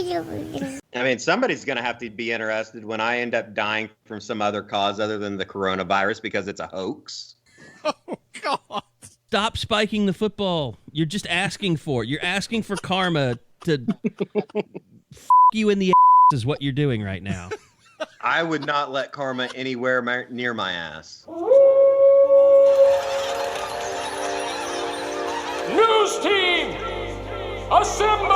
I mean, somebody's going to have to be interested when I end up dying from some other cause other than the coronavirus because it's a hoax. Oh, God. Stop spiking the football. You're just asking for it. You're asking for karma to you in the ass is what you're doing right now. I would not let karma anywhere near my ass. News team, assemble!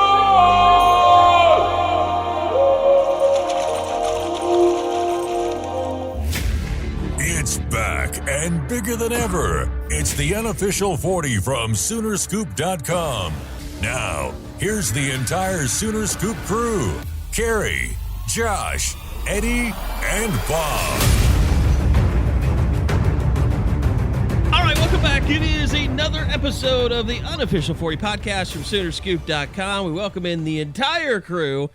It's back and bigger than ever. It's the Unofficial 40 from Soonerscoop.com. Now, here's the entire Sooner Scoop crew. Carey, Josh, Eddie, and Bob. All right, welcome back. It is another episode of the Unofficial 40 podcast from Soonerscoop.com. We welcome in the entire crew.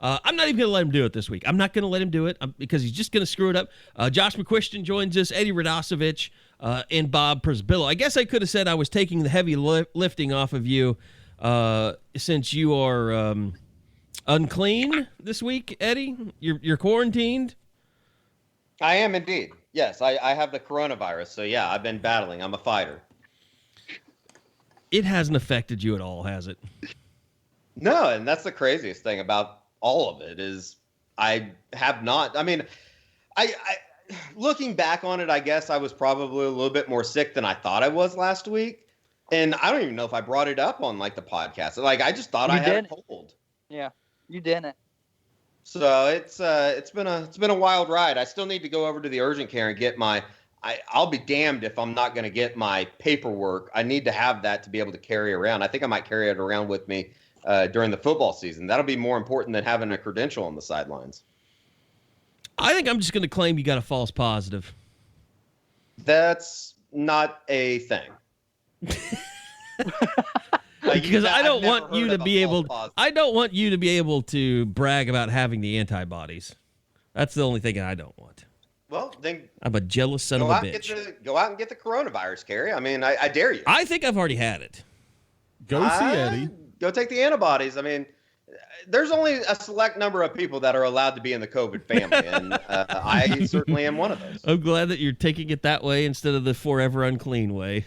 I'm not even going to let him do it this week. I'm not going to let him do it because he's just going to screw it up. Josh McQuiston joins us, Eddie Radosevich, and Bob Przbillo. I guess I could have said I was taking the heavy lifting off of you since you are unclean this week, Eddie. You're quarantined? I am indeed. Yes, I have the coronavirus. So, yeah, I've been battling. I'm a fighter. It hasn't affected you at all, has it? No, and that's the craziest thing about all of it is I have not. I mean, I looking back on it, I guess I was probably a little bit more sick than I thought I was last week. And I don't even know if I brought it up on like the podcast. Like I just thought I had a cold. Yeah, you didn't. So it's been a wild ride. I still need to go over to the urgent care and get my I'll be damned if I'm not going to get my paperwork. I need to have that to be able to carry around. I think I might carry it around with me during the football season. That'll be more important than having a credential on the sidelines. I think I'm just going to claim you got a false positive. That's not a thing. Because I don't want you to be able. I don't want you to be able to brag about having the antibodies. That's the only thing I don't want. Well, then I'm a jealous son of a bitch. Go out and get the coronavirus, Carey. I mean, I dare you. I think I've already had it. Go see Eddie. Go take the antibodies. I mean, there's only a select number of people that are allowed to be in the COVID family, and I certainly am one of those. I'm glad that you're taking it that way instead of the forever unclean way.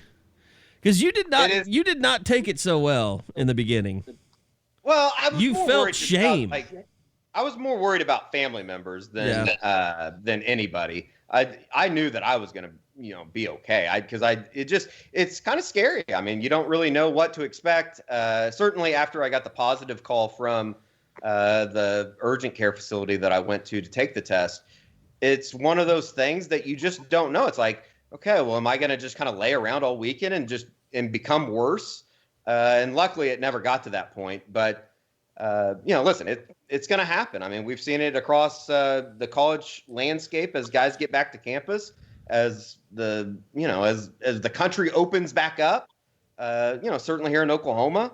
Because you did not take it so well in the beginning. Well, you felt shame. I was more worried about family members than anybody. I knew that I was going to be okay. It's kind of scary. I mean, you don't really know what to expect. Certainly after I got the positive call from the urgent care facility that I went to take the test, it's one of those things that you just don't know. It's like, okay, well, am I going to just kind of lay around all weekend and become worse? And luckily it never got to that point, but listen, it's going to happen. I mean, we've seen it across the college landscape as guys get back to campus, as the country opens back up. Certainly here in Oklahoma,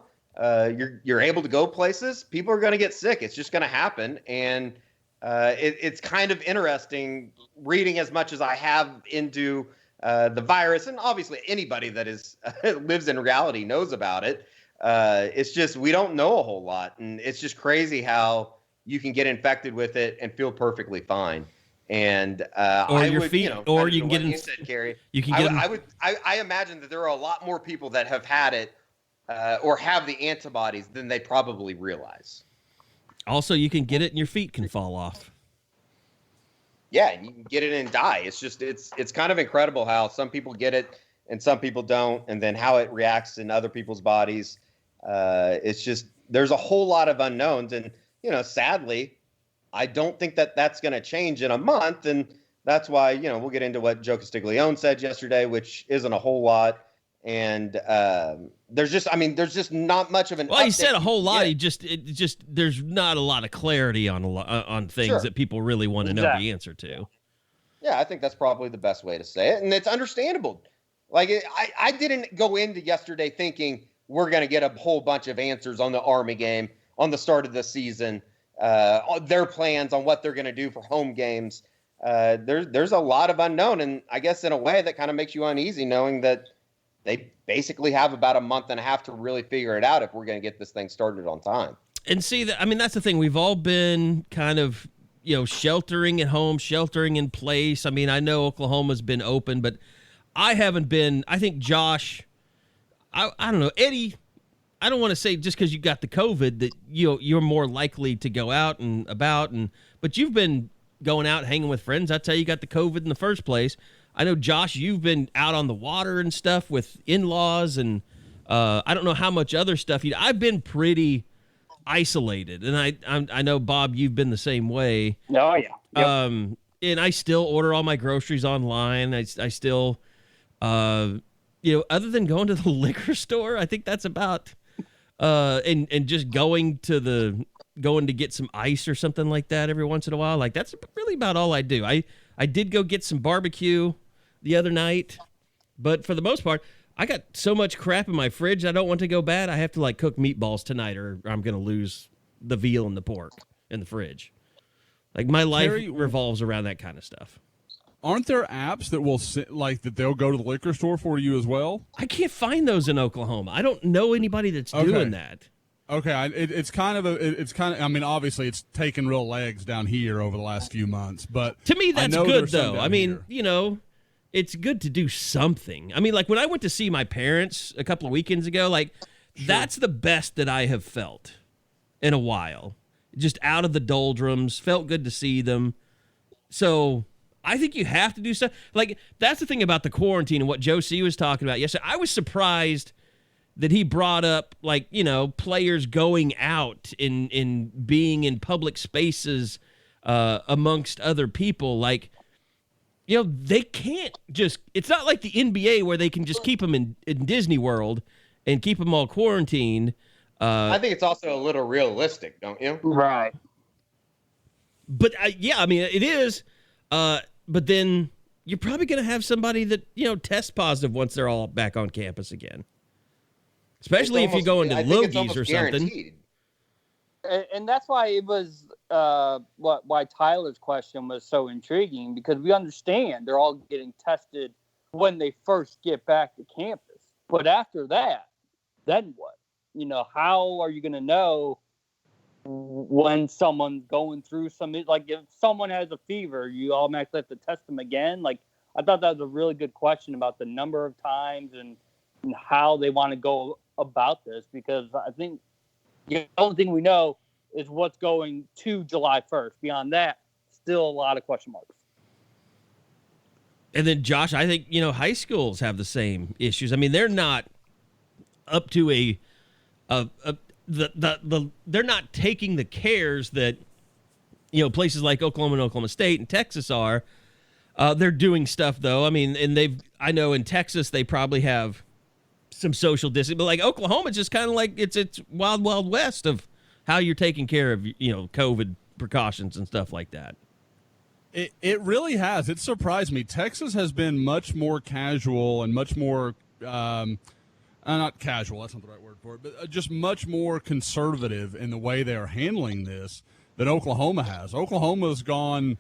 you're able to go places. People are going to get sick. It's just going to happen, and it's kind of interesting reading as much as I have into the virus, and obviously anybody that lives in reality knows about it. It's just we don't know a whole lot, and it's just crazy how you can get infected with it and feel perfectly fine. And or your feet, or you can get you said, Carey. You can get. I imagine that there are a lot more people that have had it or have the antibodies than they probably realize. Also, you can get it, and your feet can fall off. Yeah, and you can get it and die. It's just it's kind of incredible how some people get it and some people don't, and then how it reacts in other people's bodies. It's just there's a whole lot of unknowns, and sadly, I don't think that that's going to change in a month, and that's why we'll get into what Joe Castiglione said yesterday, which isn't a whole lot. And there's just not much of an. Well, he said a whole lot. There's not a lot of clarity on things that people really want to know the answer to. Yeah, I think that's probably the best way to say it, and it's understandable. Like I didn't go into yesterday thinking we're going to get a whole bunch of answers on the Army game, on the start of the season, their plans on what they're going to do for home games. There's a lot of unknown, and I guess in a way that kind of makes you uneasy knowing that they basically have about a month and a half to really figure it out if we're going to get this thing started on time. And see that, I mean, that's the thing. We've all been kind of, sheltering at home, sheltering in place. I mean, I know Oklahoma's been open, but I haven't been. I think Josh, I don't know, Eddie, I don't want to say just because you got the COVID that you're more likely to go out and about, but you've been going out hanging with friends. That's how you got the COVID in the first place. I know, Josh, you've been out on the water and stuff with in-laws, and I don't know how much other stuff I've been pretty isolated, and I know, Bob, you've been the same way. Oh yeah. Yep. And I still order all my groceries online. I still, other than going to the liquor store, I think that's about, and just going to get some ice or something like that every once in a while. Like, that's really about all I do. I did go get some barbecue the other night, but for the most part, I got so much crap in my fridge I don't want to go bad. I have to cook meatballs tonight, or I'm going to lose the veal and the pork in the fridge. Like, my life revolves around that kind of stuff. Aren't there apps that will that they'll go to the liquor store for you as well? I can't find those in Oklahoma. I don't know anybody that's doing that. Okay, it's kind of I mean, obviously it's taken real legs down here over the last few months, but to me that's good though. I mean, it's good to do something. I mean, like when I went to see my parents a couple of weekends ago, that's the best that I have felt in a while. Just out of the doldrums, felt good to see them. So I think you have to do stuff. Like, that's the thing about the quarantine and what Joe C was talking about yesterday. I was surprised that he brought up, players going out in being in public spaces amongst other people. Like, they can't just – it's not like the NBA where they can just keep them in Disney World and keep them all quarantined. I think it's also a little realistic, don't you? Right. But, I mean, it is. But then you're probably going to have somebody that, tests positive once they're all back on campus again. Especially if you go into Logies or something. And that's why it was why Tyler's question was so intriguing, because we understand they're all getting tested when they first get back to campus. But after that, then what? How are you going to know when someone's going through something? Like, if someone has a fever, you automatically have to test them again? Like, I thought that was a really good question about the number of times and how they want to go about this, because I think the only thing we know is what's going to July 1st. Beyond that, still a lot of question marks. And then, Josh, I think, high schools have the same issues. I mean, they're not up to they're not taking the cares that, places like Oklahoma and Oklahoma State and Texas are. They're doing stuff, though. I mean, and I know in Texas they probably have some social distancing, but Oklahoma, just kind of like it's wild, wild west of how you're taking care of, COVID precautions and stuff like that. It really has. It surprised me. Texas has been much more casual and much more, not casual, that's not the right word for it, but just much more conservative in the way they are handling this than Oklahoma has. Oklahoma's gone,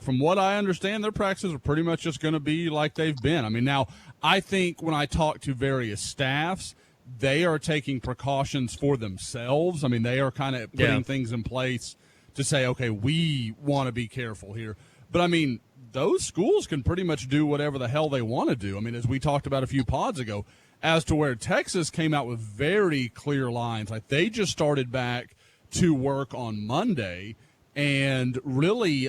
from what I understand, their practices are pretty much just going to be like they've been. I mean, now, I think when I talk to various staffs, they are taking precautions for themselves. I mean, they are kind of putting things in place to say, okay, we want to be careful here. But, I mean, those schools can pretty much do whatever the hell they want to do. I mean, as we talked about a few pods ago, as to where Texas came out with very clear lines. Like, they just started back to work on Monday, and really,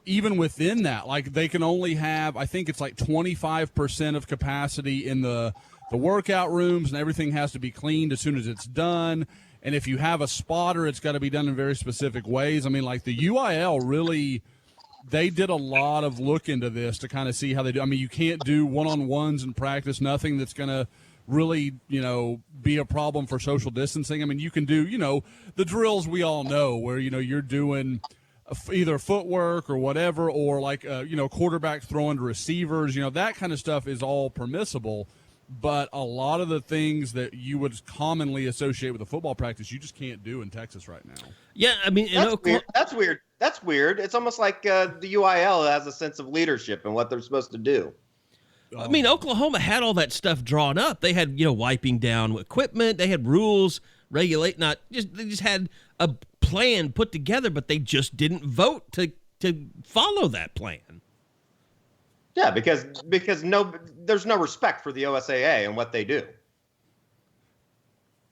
even within that, they can only have, I think it's 25% of capacity in the workout rooms, and everything has to be cleaned as soon as it's done. And if you have a spotter, it's got to be done in very specific ways. I mean, the UIL really, they did a lot of look into this to kind of see how they do. I mean, you can't do one-on-ones in practice, nothing that's going to really, be a problem for social distancing. I mean, you can do, the drills we all know where, you're doing either footwork or whatever, or quarterback throwing to receivers, that kind of stuff is all permissible. But a lot of the things that you would commonly associate with a football practice, you just can't do in Texas right now. Yeah, I mean, that's weird. That's weird. It's almost like the UIL has a sense of leadership and what they're supposed to do. I mean, Oklahoma had all that stuff drawn up. They had, wiping down equipment. They had rules they just had a plan put together, but they just didn't vote to follow that plan. Yeah, because there's no respect for the OSAA and what they do.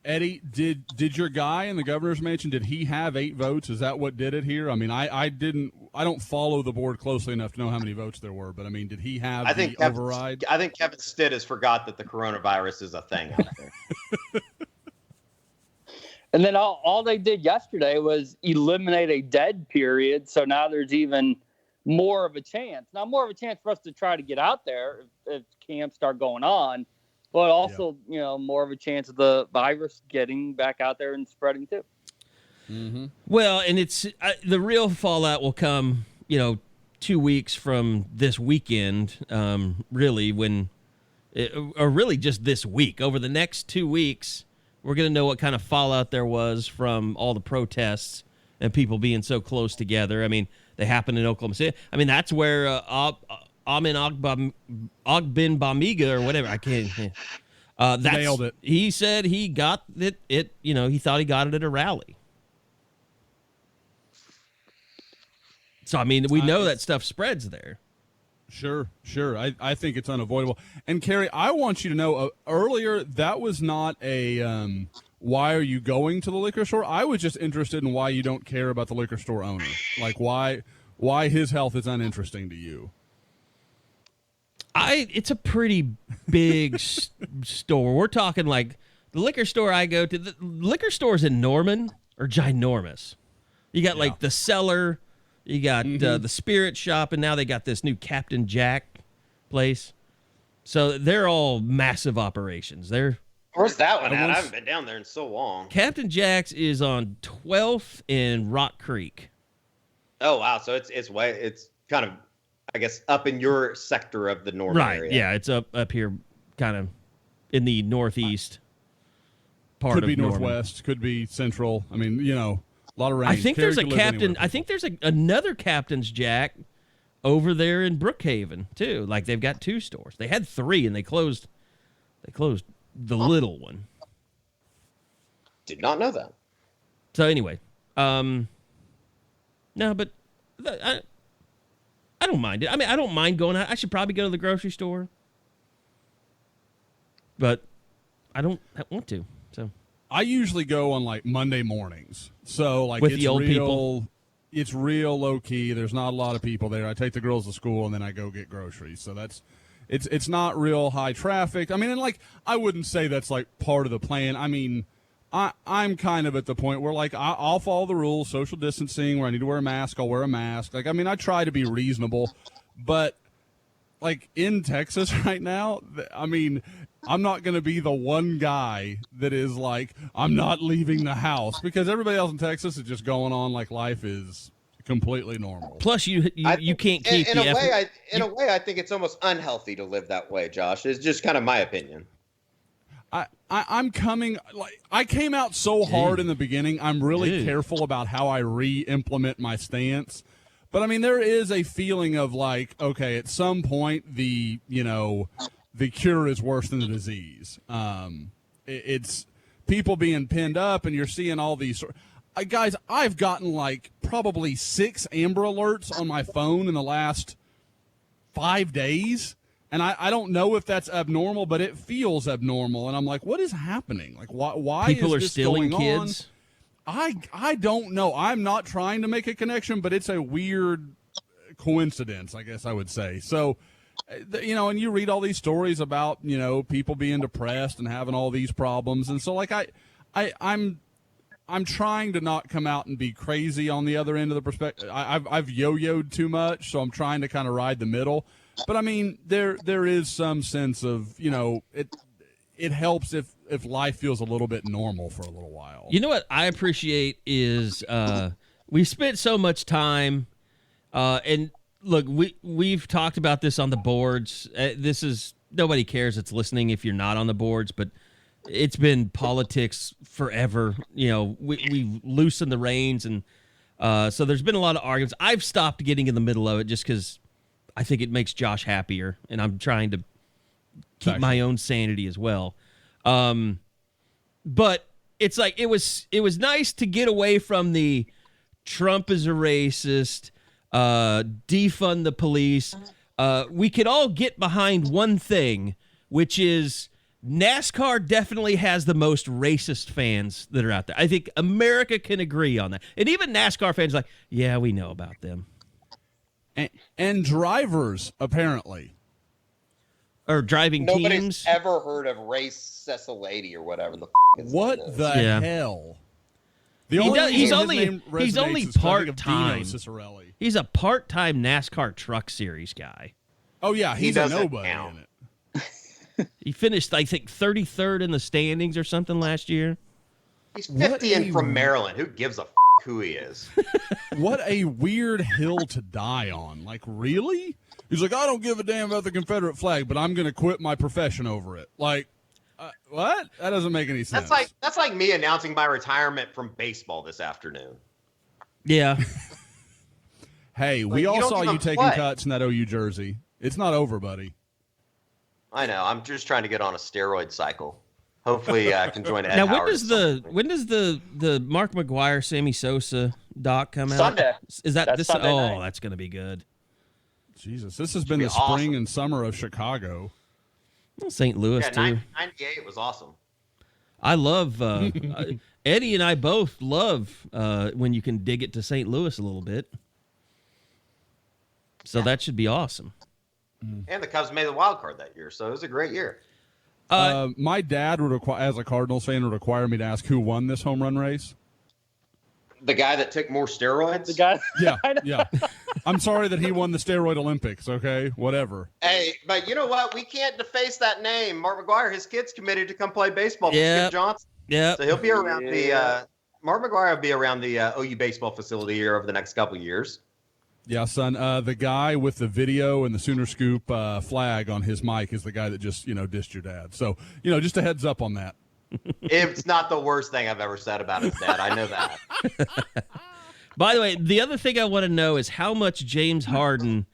Eddie, did your guy in the governor's mansion, did he have 8 votes? Is that what did it here? I mean, I don't follow the board closely enough to know how many votes there were, but I mean, did he have override? I think Kevin Stitt has forgot that the coronavirus is a thing out there. And then all they did yesterday was eliminate a dead period, so now there's even more of a chance. Now, more of a chance for us to try to get out there if camps start going on, but also, more of a chance of the virus getting back out there and spreading too. Mm-hmm. Well, and it's the real fallout will come, 2 weeks from this weekend, really, or really just this week. Over the next 2 weeks, we're going to know what kind of fallout there was from all the protests and people being so close together. I mean, they happened in Oklahoma City. I mean, that's where Amin Bamiga or whatever. I can't. Nailed it. He said he got it. He thought he got it at a rally. So I mean, we know that stuff spreads there. Sure. I think it's unavoidable. And Carey, I want you to know earlier that was not a why are you going to the liquor store? I was just interested in why you don't care about the liquor store owner. Like why his health is uninteresting to you. It's a pretty big store. We're talking like the liquor store I go to. The liquor stores in Norman are ginormous. You got like the Cellar, you got the Spirit Shop, and now they got this new Captain Jack place. So they're all massive operations. Where's that one at? I haven't been down there in so long. Captain Jack's is on 12th and Rock Creek. Oh wow! So it's kind of, I guess, up in your sector of the Norman area. Right, yeah, it's up here, kind of in the northeast part of Could be Norman. northwest, could be central. I mean, a lot of rain. I think there's a captain. I think there's another Captain's Jack over there in Brookhaven too. Like they've got 2 stores. They had 3 and they closed the little one. Did not know that. So anyway, no, but I don't mind it. I mean, I don't mind going out. I should probably go to the grocery store, but I don't want to. So I usually go on like Monday mornings. So like with it's the old real, people. It's real low key. There's not a lot of people there. I take the girls to school and then I go get groceries. So it's not real high traffic. I mean, and like I wouldn't say that's like part of the plan. I mean, I'm kind of at the point where like I'll follow the rules, social distancing. Where I need to wear a mask, I'll wear a mask. Like I mean, I try to be reasonable, but like in Texas right now, I mean, I'm not going to be the one guy that is like I'm not leaving the house because everybody else in Texas is just going on like life is completely normal. Plus, you can't keep in a way. I think it's almost unhealthy to live that way, Josh. It's just kind of my opinion. I'm coming like I came out so hard in the beginning. I'm really careful about how I re-implement my stance. But I mean, there is a feeling of like, okay, at some point the cure is worse than the disease. It's people being pinned up, and you're seeing all these. Guys, I've gotten like probably 6 Amber Alerts on my phone in the last 5 days. And I don't know if that's abnormal, but it feels abnormal. And I'm like, what is happening? Like, why people is are this stealing going kids? On? I don't know. I'm not trying to make a connection, but it's a weird coincidence, I guess I would say. So, and you read all these stories about, people being depressed and having all these problems. And so, like, I'm trying to not come out and be crazy on the other end of the perspective. I've yo-yoed too much, so I'm trying to kind of ride the middle. But I mean, there is some sense of, it helps if life feels a little bit normal for a little while. You know what I appreciate is we've spent so much time, and look, we've talked about this on the boards. This is nobody cares that's listening if you're not on the boards, but it's been politics forever. We loosened the reins, and so there's been a lot of arguments. I've stopped getting in the middle of it just because I think it makes Josh happier, and I'm trying to keep my own sanity as well. But it's like it was nice to get away from the Trump is a racist, defund the police. We could all get behind one thing, which is NASCAR definitely has the most racist fans that are out there. I think America can agree on that. And even NASCAR fans are like, yeah, we know about them. And drivers, apparently. Or driving Nobody's teams. ever heard of Race Cecilady or whatever the What the hell? He's only part-time. Cicerelli. He's a part-time NASCAR Truck Series guy. Oh, yeah, he's a nobody count. in it. He finished, I think, 33rd in the standings or something last year. He's 50 and from Maryland. Who gives a who he is? What a weird hill to die on. Like, really? He's like, I don't give a damn about the Confederate flag, but I'm going to quit my profession over it. Like, what? That doesn't make any sense. That's like me announcing my retirement from baseball this afternoon. Yeah. Hey, we all saw you taking cuts in that OU jersey. It's not over, buddy. I know. I'm just trying to get on a steroid cycle. Hopefully, I can join Ed now, Howard when does the Mark McGwire, Sammy Sosa doc come out? Sunday. Is that That's this? Sunday night. Oh, that's going to be good. Jesus, this has been the spring and summer of Chicago. St. Louis too. 98 was awesome. I love Eddie and I both love when you can dig it to St. Louis a little bit. So that should be awesome. And the Cubs made the wild card that year, so it was a great year. My dad would require, as a Cardinals fan, would require me to ask who won this home run race. The guy that took more steroids? The guy. Yeah. I'm sorry that he won the steroid Olympics. Okay, whatever. Hey, but you know what? We can't deface that name. Mark McGwire, his kid's committed to come play baseball for Skip Johnson. Yeah. So he'll be around Mark McGwire will be around the OU baseball facility here over the next couple of years. Yeah, son. The guy with the video and the Sooner Scoop flag on his mic is the guy that just, dissed your dad. So, just a heads up on that. It's not the worst thing I've ever said about his dad. I know that. By the way, the other thing I want to know is how much James Harden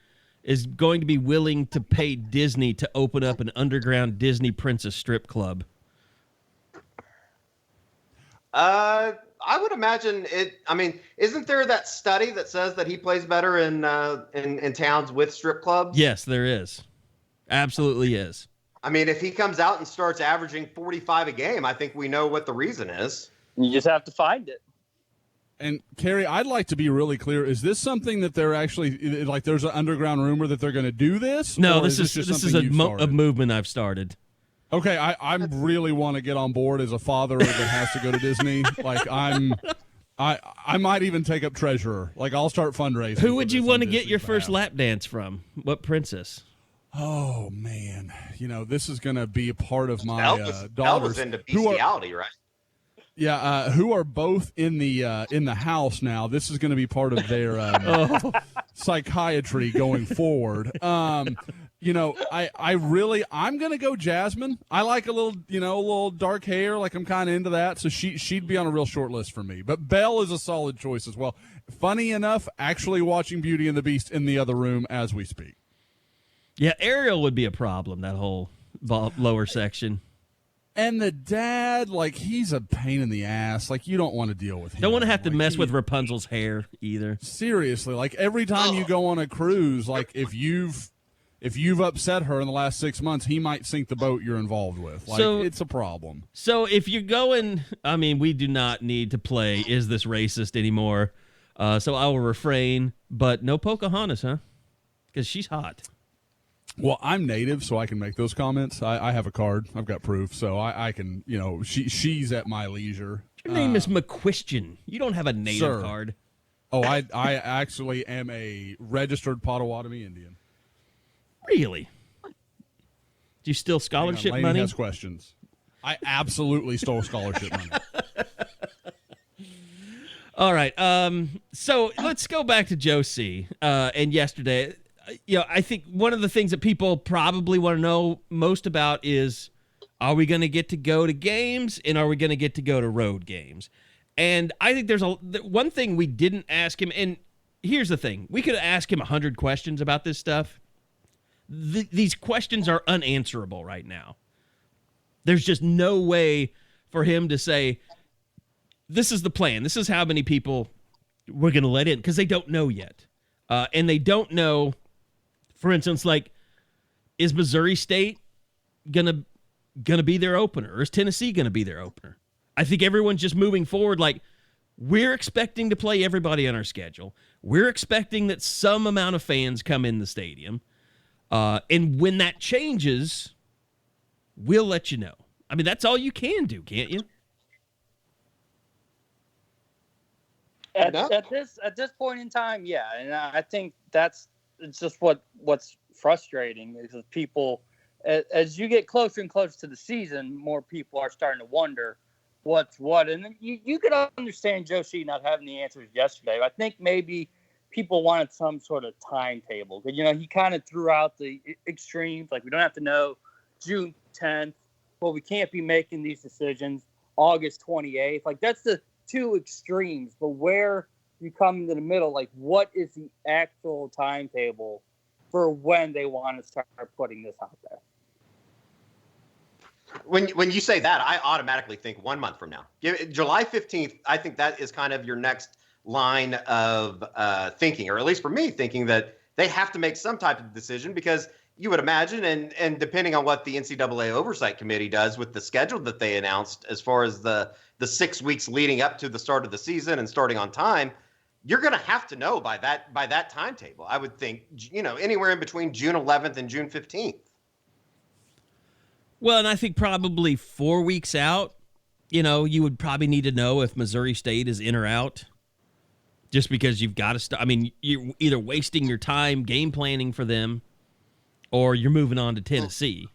is going to be willing to pay Disney to open up an underground Disney Princess strip club. I would imagine it. I mean, isn't there that study that says that he plays better in towns with strip clubs? Yes, there is. Absolutely is. I mean, if he comes out and starts averaging 45 a game, I think we know what the reason is. You just have to find it. And, Carey, I'd like to be really clear. Is this something that they're actually, like there's an underground rumor that they're going to do this? No, this is a movement I've started. Okay, I really want to get on board as a father that has to go to Disney. Like, I might even take up treasurer. Like, I'll start fundraising. Who would you want to get your first lap dance from? What princess? Oh, man. This is going to be a part of my daughters. Elvis into bestiality, right? Yeah, who are both in the house now. This is going to be part of their psychiatry going forward. I'm going to go Jasmine. I like a little dark hair. Like, I'm kind of into that. So she'd be on a real short list for me. But Belle is a solid choice as well. Funny enough, actually watching Beauty and the Beast in the other room as we speak. Yeah, Ariel would be a problem, that whole lower section. And the dad, like, he's a pain in the ass. Like, you don't want to deal with him. Don't want to have to mess with Rapunzel's hair either. Seriously, like, every time you go on a cruise, like, if you've upset her in the last 6 months, he might sink the boat you're involved with. Like, it's a problem. So if you're going, I mean, we do not need to play Is This Racist anymore. So I will refrain, but no Pocahontas, huh? Because she's hot. Well, I'm native, so I can make those comments. I have a card. I've got proof, so I can, she's at my leisure. Your name is McQuestion. You don't have a native card. Oh, I actually am a registered Potawatomi Indian. Really? Do you steal scholarship money? money? Has questions. I absolutely stole scholarship money. All right. So let's go back to Joe C. And yesterday. I think one of the things that people probably want to know most about is, are we going to get to go to games and are we going to get to go to road games? And I think there's one thing we didn't ask him. And here's the thing. We could ask him 100 questions about this stuff. These questions are unanswerable right now. There's just no way for him to say, this is the plan. This is how many people we're going to let in because they don't know yet. And they don't know, for instance, like, is Missouri State gonna be their opener, or is Tennessee gonna be their opener? I think everyone's just moving forward like we're expecting to play everybody on our schedule. We're expecting that some amount of fans come in the stadium, and when that changes, we'll let you know. I mean, that's all you can do, can't you? At this point in time, yeah, and I think it's just what's frustrating is that people, as you get closer and closer to the season, more people are starting to wonder what's what. And then you could understand Joe Sheehy not having the answers yesterday. I think maybe people wanted some sort of timetable. But, he kind of threw out the extremes. Like, we don't have to know June 10th. Well, we can't be making these decisions August 28th. Like, that's the two extremes. But where you come into the middle, like, what is the actual timetable for when they want to start putting this out there? When you say that, I automatically think 1 month from now. July 15th, I think that is kind of your next line of thinking, or at least for me, thinking that they have to make some type of decision because you would imagine, and depending on what the NCAA Oversight Committee does with the schedule that they announced as far as the 6 weeks leading up to the start of the season and starting on time, you're going to have to know by that timetable. I would think, anywhere in between June 11th and June 15th. Well, and I think probably 4 weeks out, you would probably need to know if Missouri State is in or out, just because you've got to start. I mean, you're either wasting your time game planning for them, or you're moving on to Tennessee.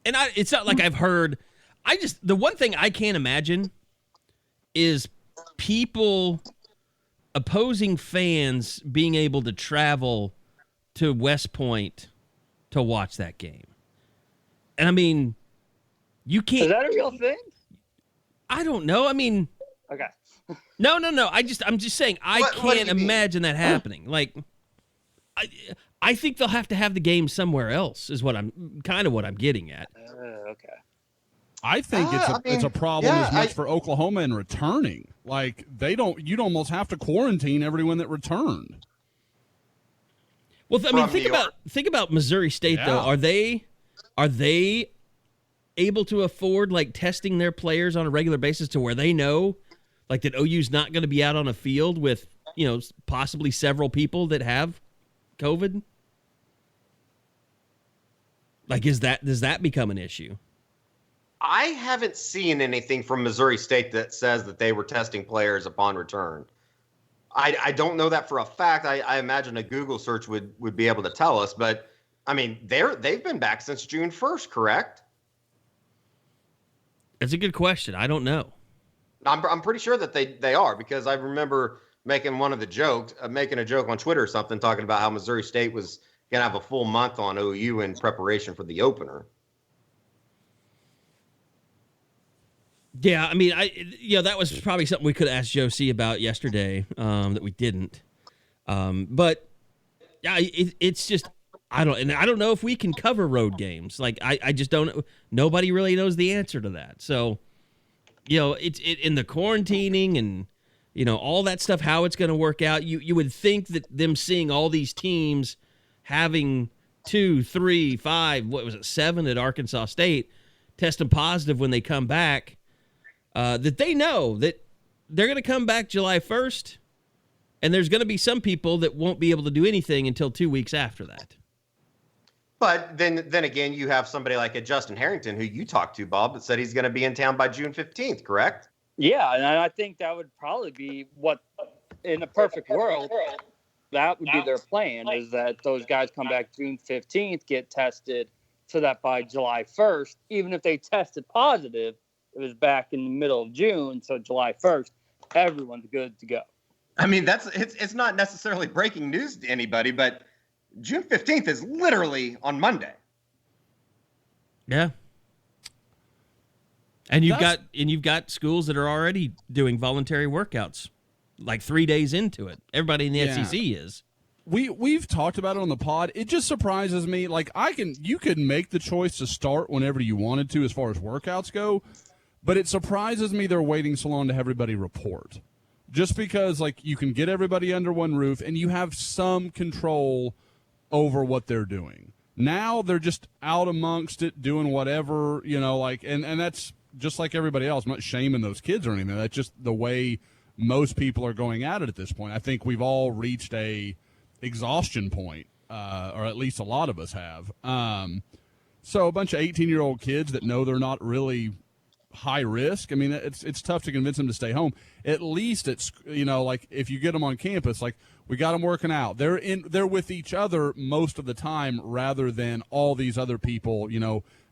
And it's not like I've heard. The one thing I can't imagine is people, opposing fans, being able to travel to West Point to watch that game. And I mean, you can't. Is that a real thing? I don't know. I mean, okay. No. I'm just saying I can't imagine that happening. Like, I think they'll have to have the game somewhere else. Is what I'm getting at. Okay. I think it's a problem as much for Oklahoma in returning. Like, you'd almost have to quarantine everyone that returned. Well, I mean, think about Missouri State though. Are they able to afford like testing their players on a regular basis to where they know like that OU's not going to be out on a field with, possibly several people that have COVID? Like, does that become an issue? I haven't seen anything from Missouri State that says that they were testing players upon return. I don't know that for a fact. I imagine a Google search would be able to tell us, but I mean, they've been back since June 1st, correct? That's a good question. I don't know. I'm pretty sure that they are, because I remember making a joke on Twitter or something, talking about how Missouri State was going to have a full month on OU in preparation for the opener. Yeah, I mean, that was probably something we could ask Joe C about yesterday that we didn't. But yeah, it's just I don't know if we can cover road games. Like I just don't. Nobody really knows the answer to that. So, it's in the quarantining and all that stuff, how it's going to work out. You would think that them seeing all these teams having 2, 3, 5, 7 at Arkansas State testing positive when they come back. That they know that they're going to come back July 1st, and there's going to be some people that won't be able to do anything until 2 weeks after that. But then again, you have somebody like a Justin Harrington, who you talked to, Bob, that said he's going to be in town by June 15th, correct? Yeah, and I think that would probably be what, in a perfect world, that would be their plan, is that those guys come back June 15th, get tested, so that by July 1st, even if they tested positive, it was back in the middle of June, so July 1st, everyone's good to go. I mean, it's not necessarily breaking news to anybody, but June 15th is literally on Monday. Yeah. And you've got schools that are already doing voluntary workouts like 3 days into it. Everybody in the SEC is. We've talked about it on the pod. It just surprises me. Like, you could make the choice to start whenever you wanted to as far as workouts go. But it surprises me they're waiting so long to have everybody report. Just because, like, you can get everybody under one roof and you have some control over what they're doing. Now they're just out amongst it, doing whatever, like, and that's just like everybody else. I'm not shaming those kids or anything. That's just the way most people are going at it at this point. I think we've all reached a exhaustion point, or at least a lot of us have. So a bunch of 18-year-old kids that know they're not really high risk. I mean, it's tough to convince them to stay home. At least it's, like if you get them on campus, like we got them working out. They're with each other most of the time rather than all these other people,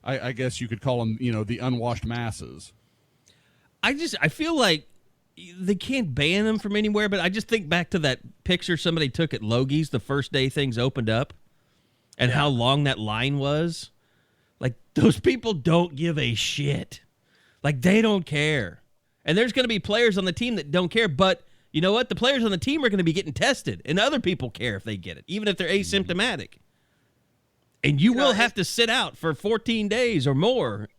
I guess you could call them, the unwashed masses. I feel like they can't ban them from anywhere, but I just think back to that picture somebody took at Logie's the first day things opened up and how long that line was. Like, those people don't give a shit. Like, they don't care. And there's going to be players on the team that don't care, but you know what? The players on the team are going to be getting tested, and other people care if they get it, even if they're asymptomatic. And you will have to sit out for 14 days or more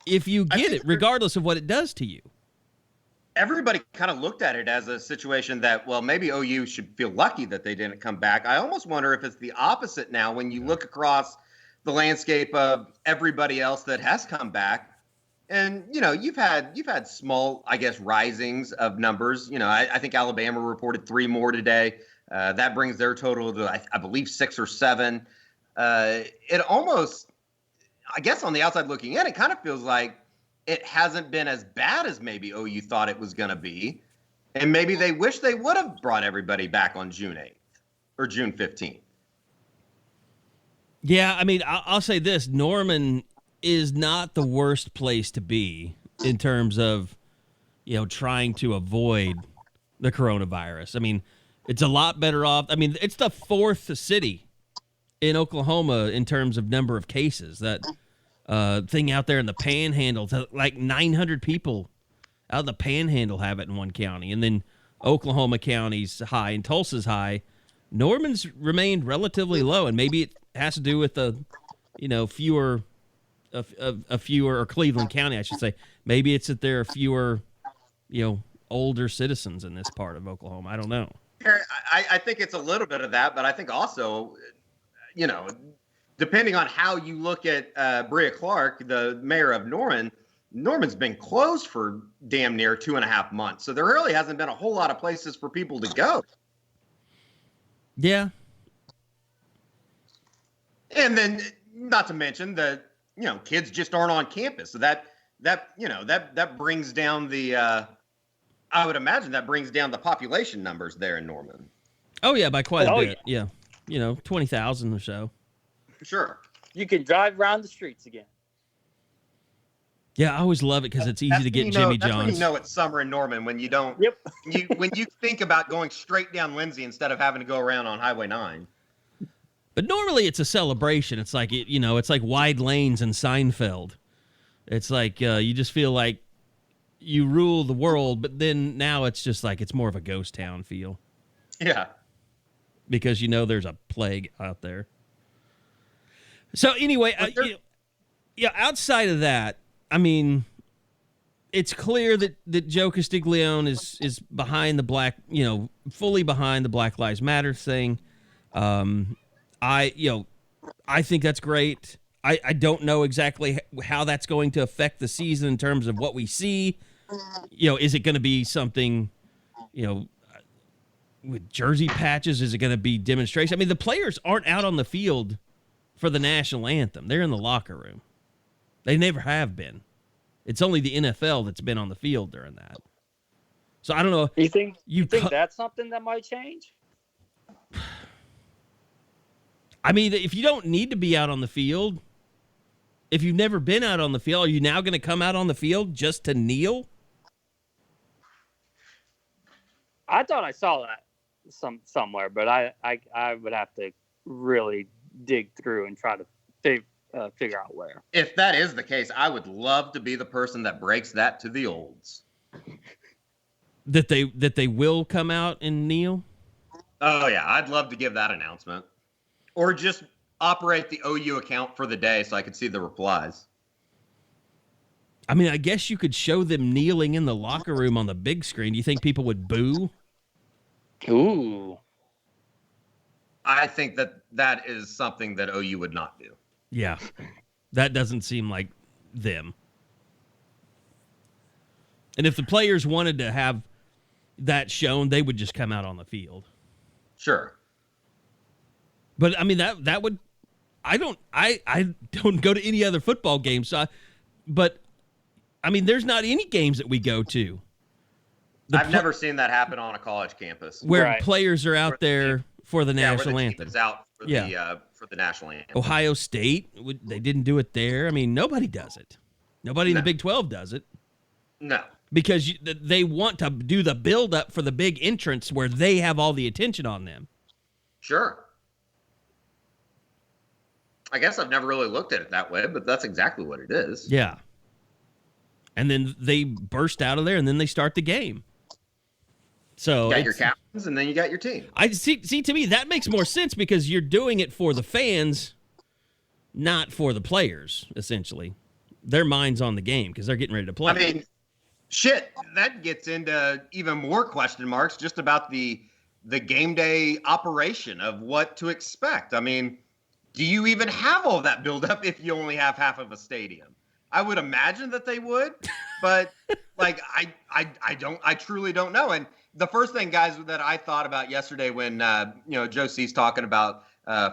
if you get it, regardless of what it does to you. Everybody kind of looked at it as a situation that, well, maybe OU should feel lucky that they didn't come back. I almost wonder if it's the opposite now when you look across the landscape of everybody else that has come back. And, you've had small, I guess, risings of numbers. I think Alabama reported 3 more today. That brings their total to, I believe, 6 or 7. It almost, I guess on the outside looking in, it kind of feels like it hasn't been as bad as maybe OU thought it was going to be. And maybe they wish they would have brought everybody back on June 8th or June 15th. Yeah, I mean, I'll say this. Norman is not the worst place to be in terms of, trying to avoid the coronavirus. I mean, it's a lot better off. I mean, it's the 4th city in Oklahoma in terms of number of cases. That thing out there in the Panhandle, like 900 people out of the Panhandle have it in one county. And then Oklahoma County's high and Tulsa's high. Norman's remained relatively low, and maybe it has to do with the, fewer, or Cleveland County, I should say. Maybe it's that there are fewer, older citizens in this part of Oklahoma. I don't know. I think it's a little bit of that, but I think also, depending on how you look at Bria Clark, the mayor of Norman, Norman's been closed for damn near 2.5 months. So there really hasn't been a whole lot of places for people to go. Yeah. And then not to mention that, kids just aren't on campus. So that brings down the, I would imagine that brings down the population numbers there in Norman. Oh yeah, by quite a bit. Yeah. 20,000 or so. Sure. You can drive around the streets again. Yeah, I always love it because it's easy to get Jimmy John's. That's when it's summer in Norman, when you don't. Yep. when you think about going straight down Lindsay instead of having to go around on Highway 9. But normally it's a celebration. It's like it's like wide lanes in Seinfeld. It's like you just feel like you rule the world, but then now it's just like it's more of a ghost town feel. Yeah. Because there's a plague out there. So anyway, outside of that, I mean, it's clear that Joe Castiglione is behind the black, fully behind the Black Lives Matter thing. I think that's great. I don't know exactly how that's going to affect the season in terms of what we see. Is it going to be something, with jersey patches? Is it going to be demonstration? I mean, the players aren't out on the field for the national anthem. They're in the locker room. They never have been. It's only the NFL that's been on the field during that. So I don't know. You think that's something that might change? I mean, if you don't need to be out on the field, if you've never been out on the field, are you now going to come out on the field just to kneel? I thought I saw that somewhere, but I would have to really dig through and try to figure out where. If that is the case, I would love to be the person that breaks that to the olds. That they will come out and kneel? Oh yeah, I'd love to give that announcement. Or just operate the OU account for the day so I could see the replies. I mean, I guess you could show them kneeling in the locker room on the big screen. Do you think people would boo? Ooh. I think that is something that OU would not do. Yeah. That doesn't seem like them. And if the players wanted to have that shown, they would just come out on the field. Sure. But I mean that would I don't go to any other football games, but I mean there's not any games that we go to. I've never seen that happen on a college campus where players are out there for the national anthem. It's out for the national anthem. Ohio State, they didn't do it there. I mean, nobody does it. Nobody in the Big 12 does it. No. Because they want to do the build-up for the big entrance where they have all the attention on them. Sure. I guess I've never really looked at it that way, but that's exactly what it is. Yeah. And then they burst out of there, and then they start the game. So you got your captains, and then you got your team. I see. To me, that makes more sense because you're doing it for the fans, not for the players. Essentially, their mind's on the game because they're getting ready to play. I mean, shit, that gets into even more question marks just about the game day operation of what to expect. I mean, do you even have all that buildup if you only have half of a stadium? I would imagine that they would, but like I truly don't know. And the first thing, guys, that I thought about yesterday when Joe C's talking about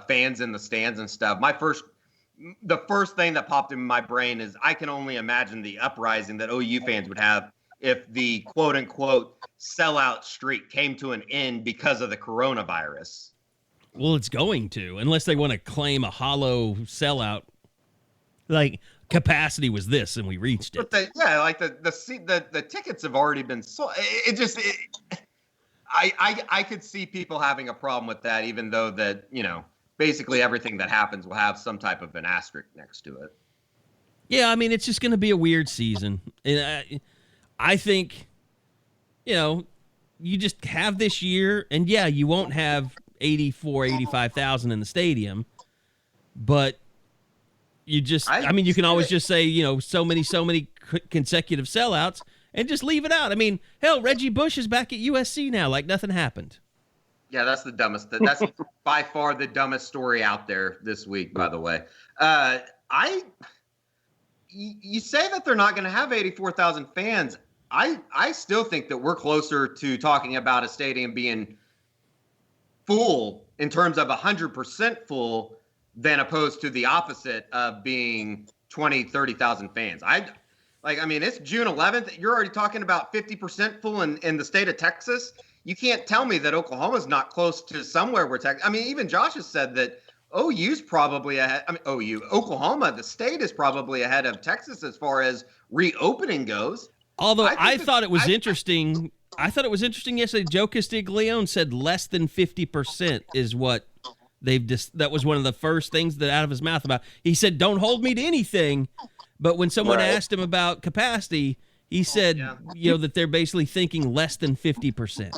fans in the stands and stuff, the first thing that popped in my brain is I can only imagine the uprising that OU fans would have if the quote unquote sellout streak came to an end because of the coronavirus. Well, it's going to, unless they want to claim a hollow sellout. Like, capacity was this, and we reached it. But the tickets have already been sold. I could see people having a problem with that, even though that, basically everything that happens will have some type of an asterisk next to it. Yeah, I mean, it's just going to be a weird season. And I think, you just have this year, and yeah, you won't have 85,000 in the stadium, but you just, you can always just say, so many consecutive sellouts and just leave it out. I mean, hell, Reggie Bush is back at USC now, like nothing happened. Yeah, that's the dumbest. That's by far the dumbest story out there this week, by the way. You say that they're not going to have 84,000 fans. I still think that we're closer to talking about a stadium being full in terms of 100% full than opposed to the opposite of being 20, 30,000 fans. It's June 11th. You're already talking about 50% full in the state of Texas. You can't tell me that Oklahoma's not close to somewhere where Texas. I mean, even Josh has said that OU's probably ahead. Oklahoma, the state is probably ahead of Texas as far as reopening goes. Although I thought it was interesting. I thought it was interesting yesterday. Joe Castiglione said less than 50% is what they've just. That was one of the first things that out of his mouth about. He said, "Don't hold me to anything," but when someone asked him about capacity, he said, that they're basically thinking less than 50%.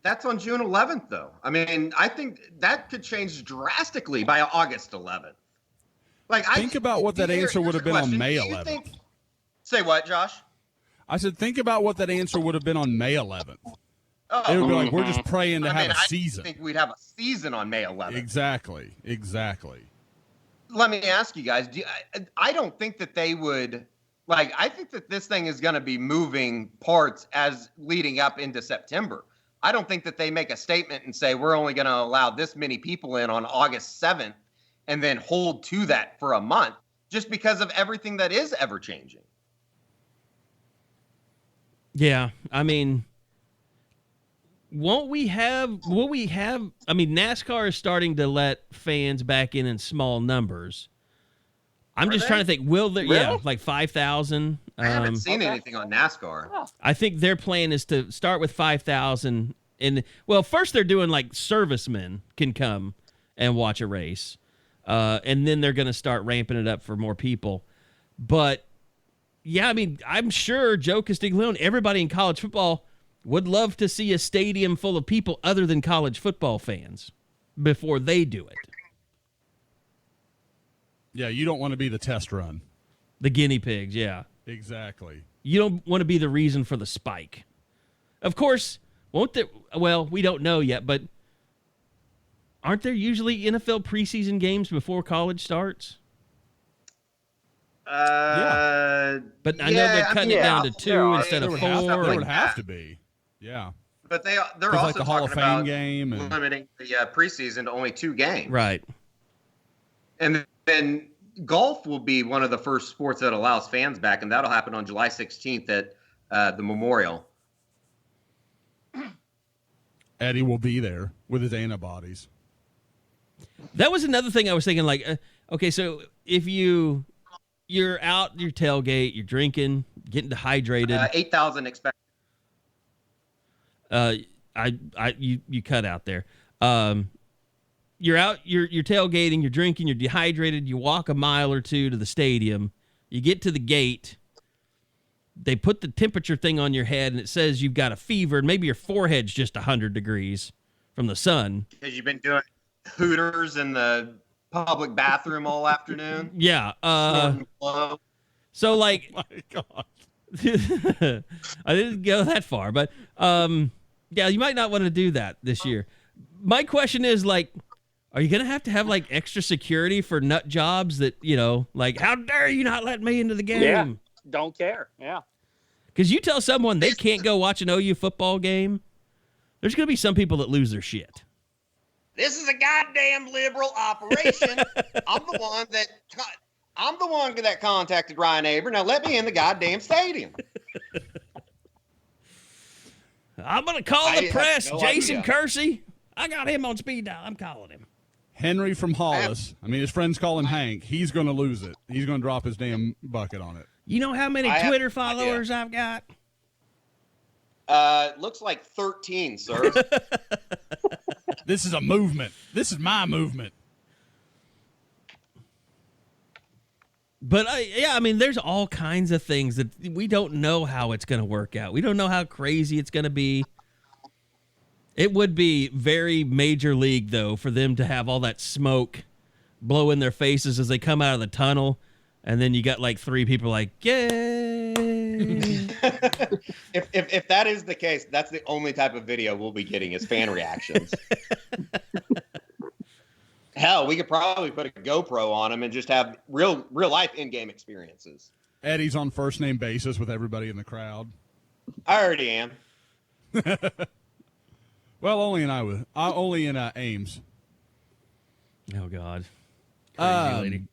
That's on June 11th, though. I mean, I think that could change drastically by August 11th. Think about what that answer would have been on May 11th. Say what, Josh? I said, think about what that answer would have been on May 11th. It would be like, we're just praying to have a season. I think we'd have a season on May 11th. Exactly. Let me ask you guys, I don't think that they would, I think that this thing is going to be moving parts as leading up into September. I don't think that they make a statement and say, we're only going to allow this many people in on August 7th and then hold to that for a month just because of everything that is ever changing. Yeah, I mean, NASCAR is starting to let fans back in small numbers. I'm just trying to think, will there, really? like 5,000. I haven't seen anything on NASCAR. I think their plan is to start with 5,000. And, first they're doing like servicemen can come and watch a race. And then they're going to start ramping it up for more people. But, yeah, I mean, I'm sure Joe Castiglione, everybody in college football would love to see a stadium full of people other than college football fans before they do it. Yeah, you don't want to be the test run. The guinea pigs, yeah. Exactly. You don't want to be the reason for the spike. Of course, won't there? Well, we don't know yet, but aren't there usually NFL preseason games before college starts? Yeah. But I know they're cutting it down to 2 instead of 4. There would have to be. Yeah. But they're also like the Hall of talking Fame about game and limiting the preseason to only 2 games. Right. And then golf will be one of the first sports that allows fans back, and that'll happen on July 16th at the Memorial. Eddie will be there with his antibodies. That was another thing I was thinking, like, okay, so if you're out, your tailgate, you're drinking, getting dehydrated. 8,000 expected. You cut out there. You're out, you're tailgating, you're drinking, you're dehydrated, you walk a mile or 2 to the stadium, you get to the gate, they put the temperature thing on your head and it says you've got a fever and maybe your forehead's just 100 degrees from the sun. Because you've been doing Hooters in the public bathroom all afternoon. Yeah. So like, Oh my God. I didn't go that far, but yeah, you might not want to do that this year. My question is, like, are you going to have like extra security for nut jobs that, like, how dare you not let me into the game? Yeah, don't care. Yeah. Because you tell someone they can't go watch an OU football game, there's going to be some people that lose their shit. This is a goddamn liberal operation. I'm the one that contacted Ryan Aber. Now let me in the goddamn stadium. I'm going to call the press. No Jason idea. Kersey. I got him on speed dial. I'm calling him. Henry from Hollis. I mean, his friends call him Hank. He's going to lose it. He's going to drop his damn bucket on it. You know how many Twitter followers I've got? Looks like 13, sir. This is a movement. This is my movement. But I mean, there's all kinds of things that we don't know how it's going to work out. We don't know how crazy it's going to be. It would be very major league, though, for them to have all that smoke blow in their faces as they come out of the tunnel, and then you got like 3 people like, yay! If that is the case, that's the only type of video we'll be getting is fan reactions. Hell, we could probably put a GoPro on them and just have real life in-game experiences. Eddie's on first name basis with everybody in the crowd. I already am. Well, only in Ames. Oh God, crazy lady.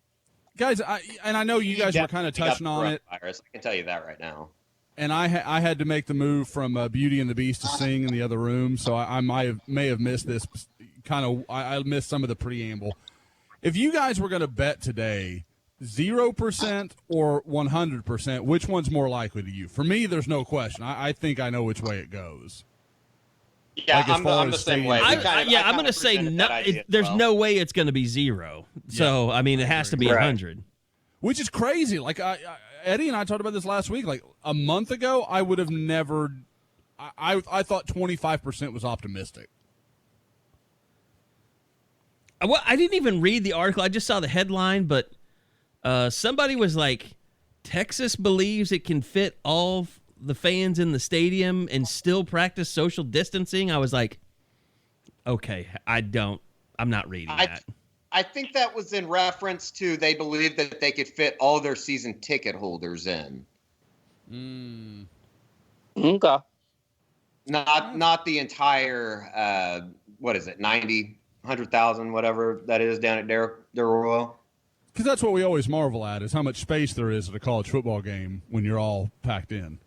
Guys, I know you guys were kind of touching on it. I can tell you that right now. And I had to make the move from Beauty and the Beast to Sing in the other room, so I may have missed this. I missed some of the preamble. If you guys were going to bet today, 0% or 100%, which one's more likely to you? For me, there's no question. I think I know which way it goes. Yeah, like I'm the same way. I'm going to say no. There's no way it's going to be 0. So Yeah, I mean, it has to be 100. Which is crazy. Like Eddie and I talked about this last week. Like a month ago, I would have never. I thought 25% was optimistic. Well, I didn't even read the article. I just saw the headline, but somebody was like, Texas believes it can fit all the fans in the stadium and still practice social distancing. I was like, okay, I'm not reading that. I think that was in reference to they believed that they could fit all their season ticket holders in. Okay. Not the entire, 90, 100,000, whatever that is down at Dare Royal. Because that's what we always marvel at is how much space there is at a college football game when you're all packed in.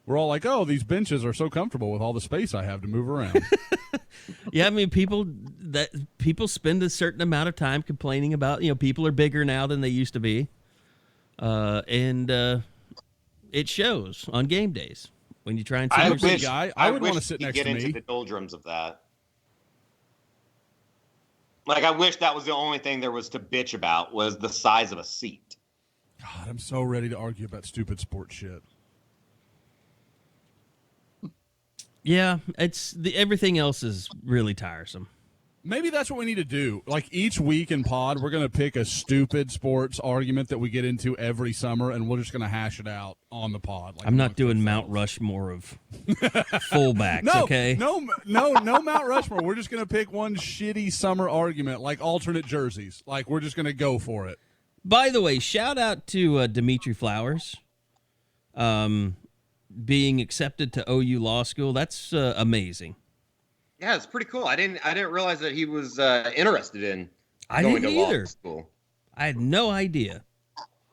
We're all like, oh, these benches are so comfortable with all the space I have to move around. Yeah, I mean, people spend a certain amount of time complaining about, people are bigger now than they used to be. And it shows on game days when you try and see I would want to sit next to me. Get into the doldrums of that. Like, I wish that was the only thing there was to bitch about was the size of a seat. God, I'm so ready to argue about stupid sports shit. Yeah, everything else is really tiresome. Maybe that's what we need to do. Like each week in pod, we're going to pick a stupid sports argument that we get into every summer, and we're just going to hash it out on the pod. Like I'm not doing Mount Rushmore of fullbacks, okay? No Mount Rushmore. We're just going to pick one shitty summer argument, like alternate jerseys. Like we're just going to go for it. By the way, shout out to Dimitri Flowers being accepted to OU Law School. That's amazing. Yeah, it's pretty cool. I didn't realize that he was interested in going to either. law school. I had no idea.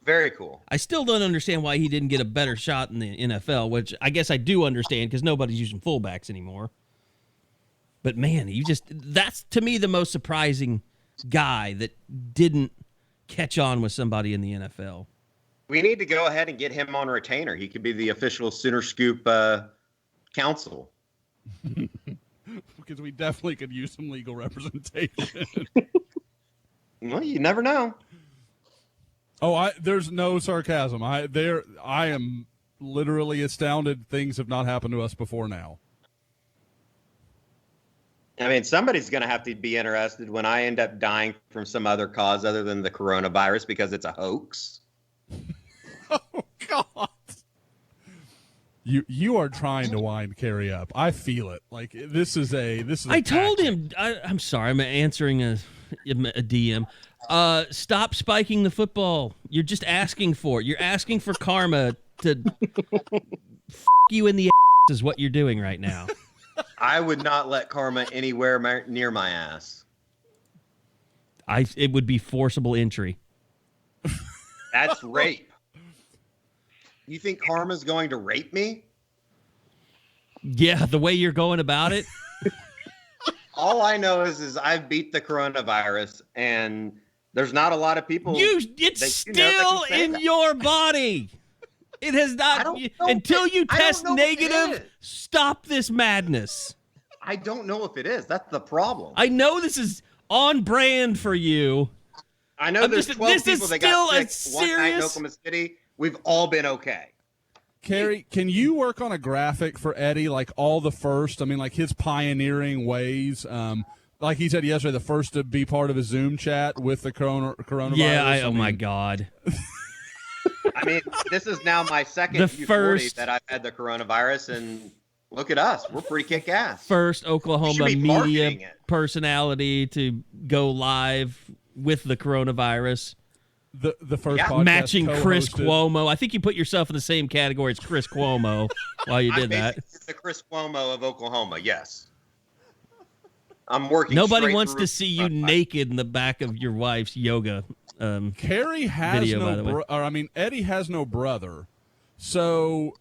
Very cool. I still don't understand why he didn't get a better shot in the NFL, which I guess I do understand because nobody's using fullbacks anymore. But man, that's to me the most surprising guy that didn't catch on with somebody in the NFL. We need to go ahead and get him on retainer. He could be the official Sooner Scoop counsel. Because we definitely could use some legal representation. Well, you never know. Oh, there's no sarcasm. I am literally astounded things have not happened to us before now. I mean, somebody's going to have to be interested when I end up dying from some other cause other than the coronavirus because it's a hoax. Oh, God. You are trying to wind Carey up. I feel it. Like this is. I told him. I'm sorry. I'm answering a DM. Stop spiking the football. You're just asking for it. You're asking for karma to f you in the ass is what you're doing right now. I would not let karma anywhere near my ass. It would be forcible entry. That's rape. You think karma's going to rape me? Yeah, the way you're going about it. All I know is I've beat the coronavirus, and there's not a lot of people. It's still in your body. It has not. Until you test negative, stop this madness. I don't know if it is. That's the problem. I know this is on brand for you. I know there's 12 people that got sick one night in Oklahoma City. We've all been okay. Carey, can you work on a graphic for Eddie, like all the first? I mean, like his pioneering ways. Like he said yesterday, the first to be part of a Zoom chat with the coronavirus. Yeah, oh my God. I mean, this is now my second U40 that I've had the coronavirus, and look at us. We're pretty kick-ass. First Oklahoma media personality to go live with the coronavirus. The first podcast matching Chris Cuomo. I think you put yourself in the same category as Chris Cuomo while you did that. The Chris Cuomo of Oklahoma, yes. I'm working. Nobody wants to see you naked in the back of your wife's yoga. Carey has video, Eddie has no brother, so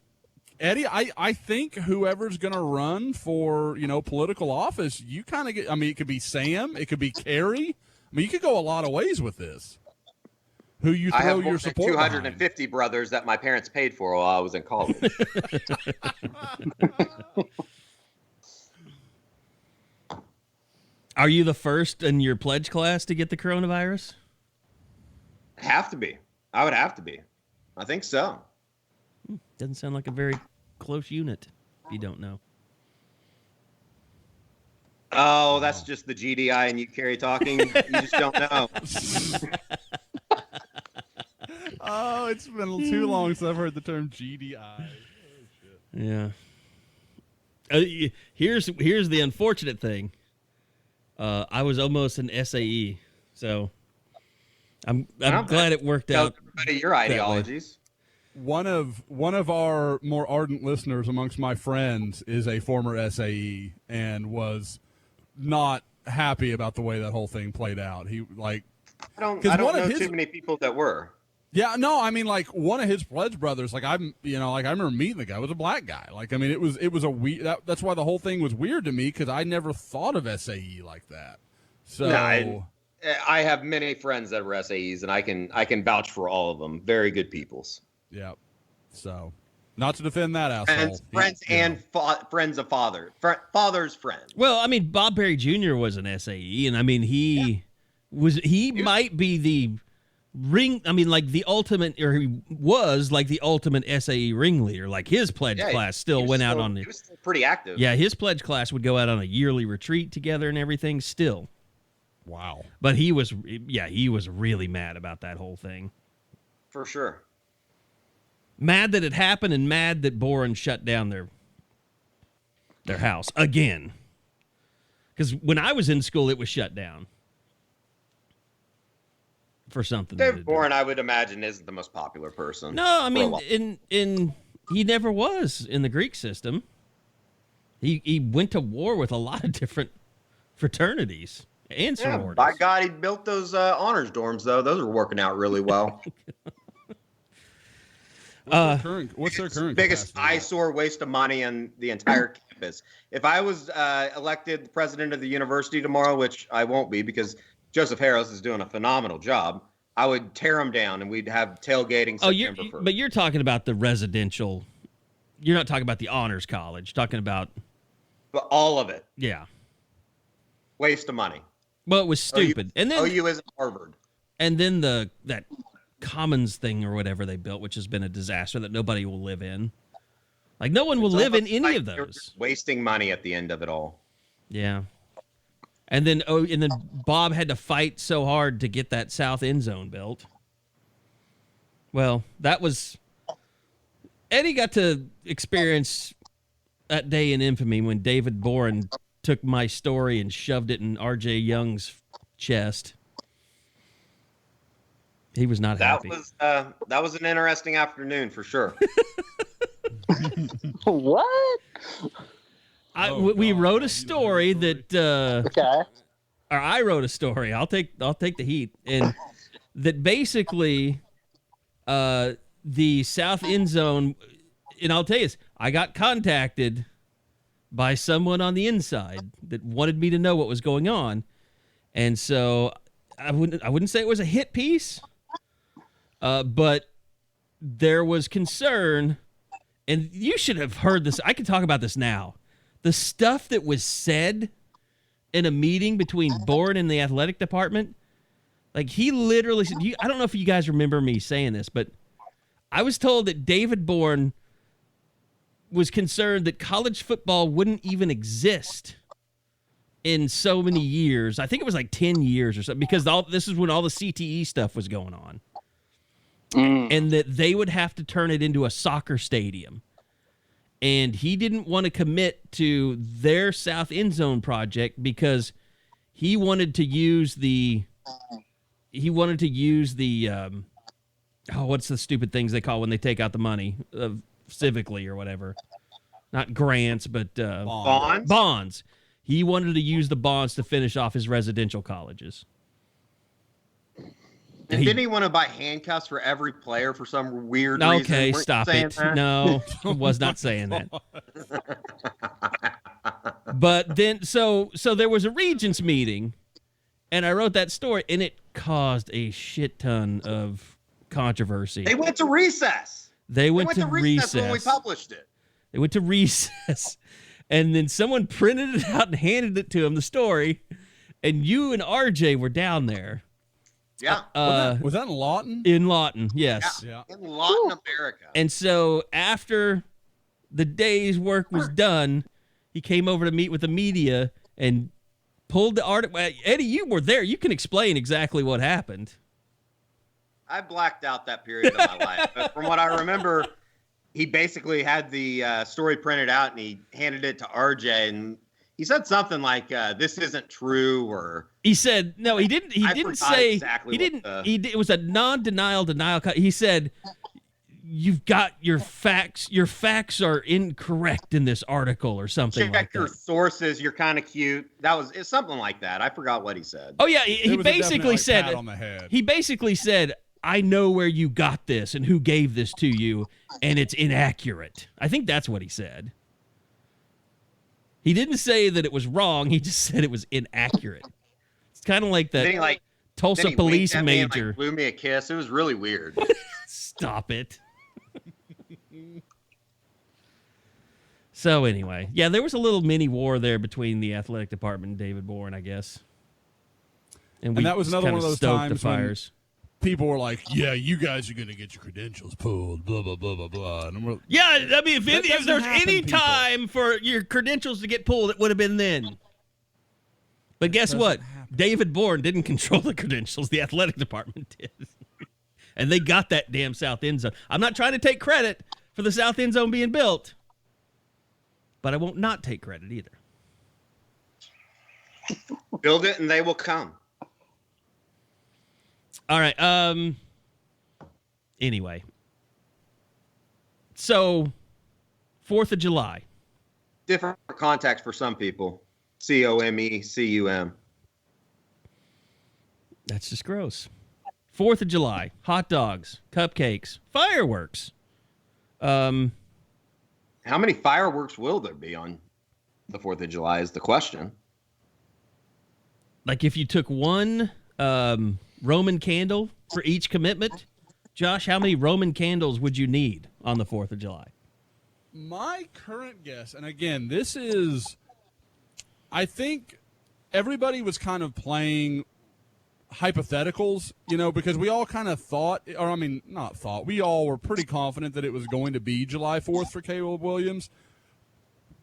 Eddie, I think whoever's going to run for political office, you kind of get. I mean, it could be Sam, it could be Carey. I mean, you could go a lot of ways with this. Who you throw your support 250 behind. brothers that my parents paid for while I was in college. Are you the first in your pledge class to get the coronavirus? Have to be. I would have to be. I think so. Doesn't sound like a very close unit, if you don't know. Oh, that's just the GDI and you, Carey, talking. You just don't know. Oh, it's been too long since I've heard the term GDI. Oh, shit. Yeah. Here's the unfortunate thing. I was almost an SAE, so I'm glad it worked out. Everybody your ideologies. One of our more ardent listeners amongst my friends is a former SAE and was not happy about the way that whole thing played out. He I don't know too many people that were. Yeah, no, I mean, like one of his pledge brothers, like I remember meeting the guy, was a black guy. Like, I mean, it was a weird. That's why the whole thing was weird to me because I never thought of SAE like that. So I have many friends that were SAEs, and I can vouch for all of them. Very good peoples. Yeah. So, not to defend that asshole. Friends friends of father's friends. Well, I mean, Bob Perry Jr. was an SAE, and I mean he might be the the ultimate, or he was like the ultimate SAE ringleader. Like his pledge class still went out on it. He was still pretty active. Yeah, his pledge class would go out on a yearly retreat together and everything still. Wow. But he was really mad about that whole thing. For sure. Mad that it happened and mad that Boren shut down their house again. Because when I was in school, it was shut down for something. David Boren, I would imagine, isn't the most popular person. No, I mean, he never was in the Greek system. He went to war with a lot of different fraternities and sororities. By God, he built those honors dorms, though. Those are working out really well. What's their current biggest capacity? eyesore waste of money on the entire campus? If I was elected president of the university tomorrow, which I won't be because Joseph Harris is doing a phenomenal job, I would tear them down and we'd have tailgating September 1st. But you're talking about the residential. You're not talking about the honors college. Talking about all of it. Yeah. Waste of money. Well, it was stupid. And then OU isn't Harvard. And then that Commons thing or whatever they built, which has been a disaster that nobody will live in. Like no one will live in any of those. Wasting money at the end of it all. Yeah. And then Bob had to fight so hard to get that south end zone built. Well, that was Eddie got to experience that day in infamy when David Boren took my story and shoved it in R.J. Young's chest. He was not happy. That was an interesting afternoon for sure. What? We wrote a story that. Okay. Or I wrote a story. I'll take the heat, and that basically, the south end zone. And I'll tell you this: I got contacted by someone on the inside that wanted me to know what was going on, and so I wouldn't say it was a hit piece. But there was concern, and you should have heard this. I can talk about this now. The stuff that was said in a meeting between Boren and the athletic department, like he literally said, I don't know if you guys remember me saying this, but I was told that David Boren was concerned that college football wouldn't even exist in so many years. I think it was like 10 years or something, because this is when all the CTE stuff was going on. And that they would have to turn it into a soccer stadium. And he didn't want to commit to their south end zone project because he wanted to use the what's the stupid things they call when they take out the money civically or whatever. Not grants, but bonds. He wanted to use the bonds to finish off his residential colleges. And didn't he want to buy handcuffs for every player for some weird reason? Okay, stop it. That? No, I was not saying that. But then, so there was a regents meeting, and I wrote that story, and it caused a shit ton of controversy. They went to recess. They went to recess when we published it. They went to recess, and then someone printed it out and handed it to him, the story, and you and RJ were down there. Yeah. Was that in Lawton? In Lawton, yes. Yeah. In Lawton, America. And so after the day's work was done, he came over to meet with the media and pulled the article. Eddie, you were there. You can explain exactly what happened. I blacked out that period of my life. But from what I remember, he basically had the story printed out and he handed it to RJ, and he said something like, "This isn't true," or he said, "No, he didn't." He didn't say exactly. He didn't. It was a non-denial denial. He said, "You've got your facts. Your facts are incorrect in this article," or something like that. Check your sources. You're kind of cute. It's something like that. I forgot what he said. Oh yeah, he basically said. Pat on the head. He basically said, "I know where you got this and who gave this to you, and it's inaccurate." I think that's what he said. He didn't say that it was wrong. He just said it was inaccurate. It's kind of like that Tulsa police major. And, blew me a kiss. It was really weird. Stop it. So anyway, yeah, there was a little mini war there between the athletic department and David Boren, I guess. And that was another one of those times when people were like, "Yeah, you guys are going to get your credentials pulled, blah, blah, blah, blah, blah." And yeah, I mean, if there's any time for your credentials to get pulled, it would have been then. But guess what? David Bourne didn't control the credentials. The athletic department did. And they got that damn south end zone. I'm not trying to take credit for the south end zone being built, but I won't not take credit either. Build it and they will come. All right. Anyway. So, 4th of July. Different context for some people. COMECUM. That's just gross. 4th of July. Hot dogs, cupcakes, fireworks. How many fireworks will there be on the 4th of July is the question. Like if you took one Roman candle for each commitment, Josh, how many Roman candles would you need on the 4th of July? My current guess, and again, this is, I think everybody was kind of playing hypotheticals, because we all kind of thought, we all were pretty confident that it was going to be July 4th for Caleb Williams.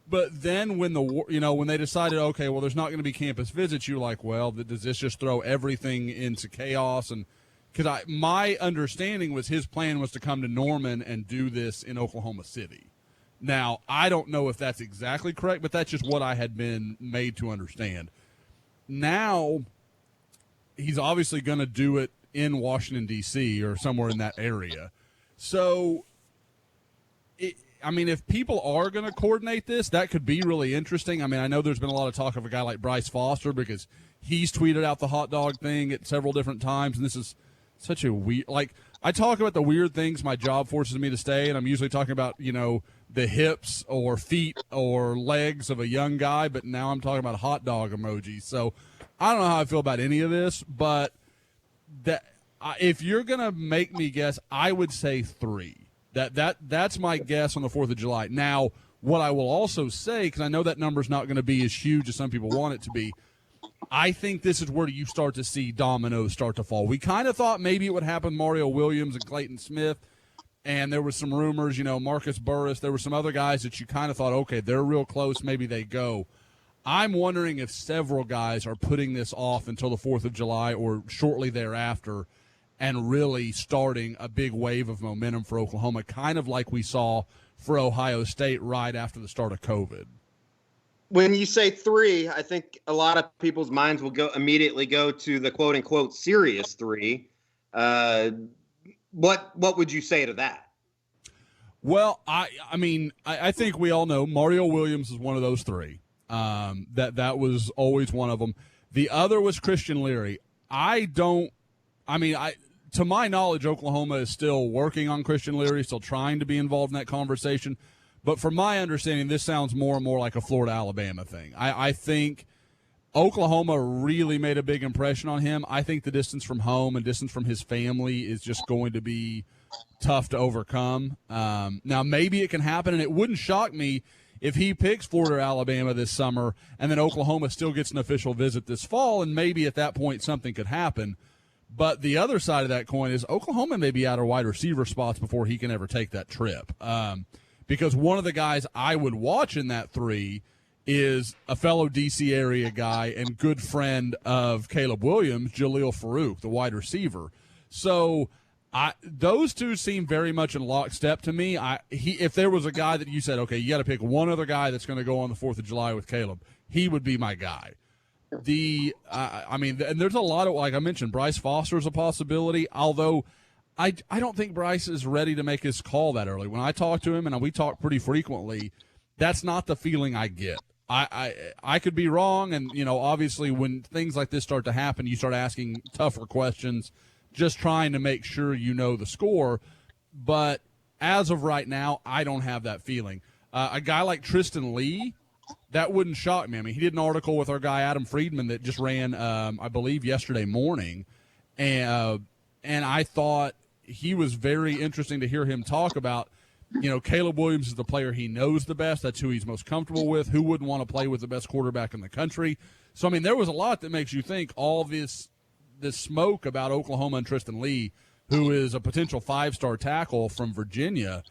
But then when when they decided, okay, well, there's not going to be campus visits, you're like, well, does this just throw everything into chaos? And because my understanding was his plan was to come to Norman and do this in Oklahoma City. Now, I don't know if that's exactly correct, but that's just what I had been made to understand. Now, he's obviously going to do it in Washington, D.C. or somewhere in that area. So, if people are going to coordinate this, that could be really interesting. I know there's been a lot of talk of a guy like Bryce Foster because he's tweeted out the hot dog thing at several different times, and this is such a weird – I talk about the weird things my job forces me to say, and I'm usually talking about, the hips or feet or legs of a young guy, but now I'm talking about hot dog emojis. So I don't know how I feel about any of this, but if you're going to make me guess, I would say 3. That's my guess on the 4th of July. Now, what I will also say, because I know that number's not going to be as huge as some people want it to be, I think this is where you start to see dominoes start to fall. We kind of thought maybe it would happen Mario Williams and Clayton Smith, and there was some rumors, Marcus Burris. There were some other guys that you kind of thought, okay, they're real close, maybe they go. I'm wondering if several guys are putting this off until the 4th of July or shortly thereafter and really starting a big wave of momentum for Oklahoma, kind of like we saw for Ohio State right after the start of COVID. When you say 3, I think a lot of people's minds will immediately go to the quote-unquote serious 3. What would you say to that? Well, I think we all know Mario Williams is one of those 3. That was always one of them. The other was Christian Leary. To my knowledge, Oklahoma is still working on Christian Leary, still trying to be involved in that conversation. But from my understanding, this sounds more and more like a Florida-Alabama thing. I think Oklahoma really made a big impression on him. I think the distance from home and distance from his family is just going to be tough to overcome. Now, maybe it can happen, and it wouldn't shock me if he picks Florida or Alabama this summer and then Oklahoma still gets an official visit this fall, and maybe at that point something could happen. But the other side of that coin is Oklahoma may be out of wide receiver spots before he can ever take that trip. Because one of the guys I would watch in that 3 is a fellow D.C. area guy and good friend of Caleb Williams, Jaleel Farouk, the wide receiver. So those two seem very much in lockstep to me. If there was a guy that you said, okay, you got to pick one other guy that's going to go on the 4th of July with Caleb, he would be my guy. And there's a lot of, like I mentioned, Bryce Foster is a possibility, although I don't think Bryce is ready to make his call that early. When I talk to him, and we talk pretty frequently, that's not the feeling I get. I could be wrong, and, obviously when things like this start to happen, you start asking tougher questions, just trying to make sure you know the score. But as of right now, I don't have that feeling. A guy like Tristan Lee, that wouldn't shock me. He did an article with our guy Adam Friedman that just ran, I believe, yesterday morning, and I thought he was very interesting to hear him talk about, Caleb Williams is the player he knows the best. That's who he's most comfortable with. Who wouldn't want to play with the best quarterback in the country? So, there was a lot that makes you think all this smoke about Oklahoma and Tristan Lee, who is a potential 5-star tackle from Virginia.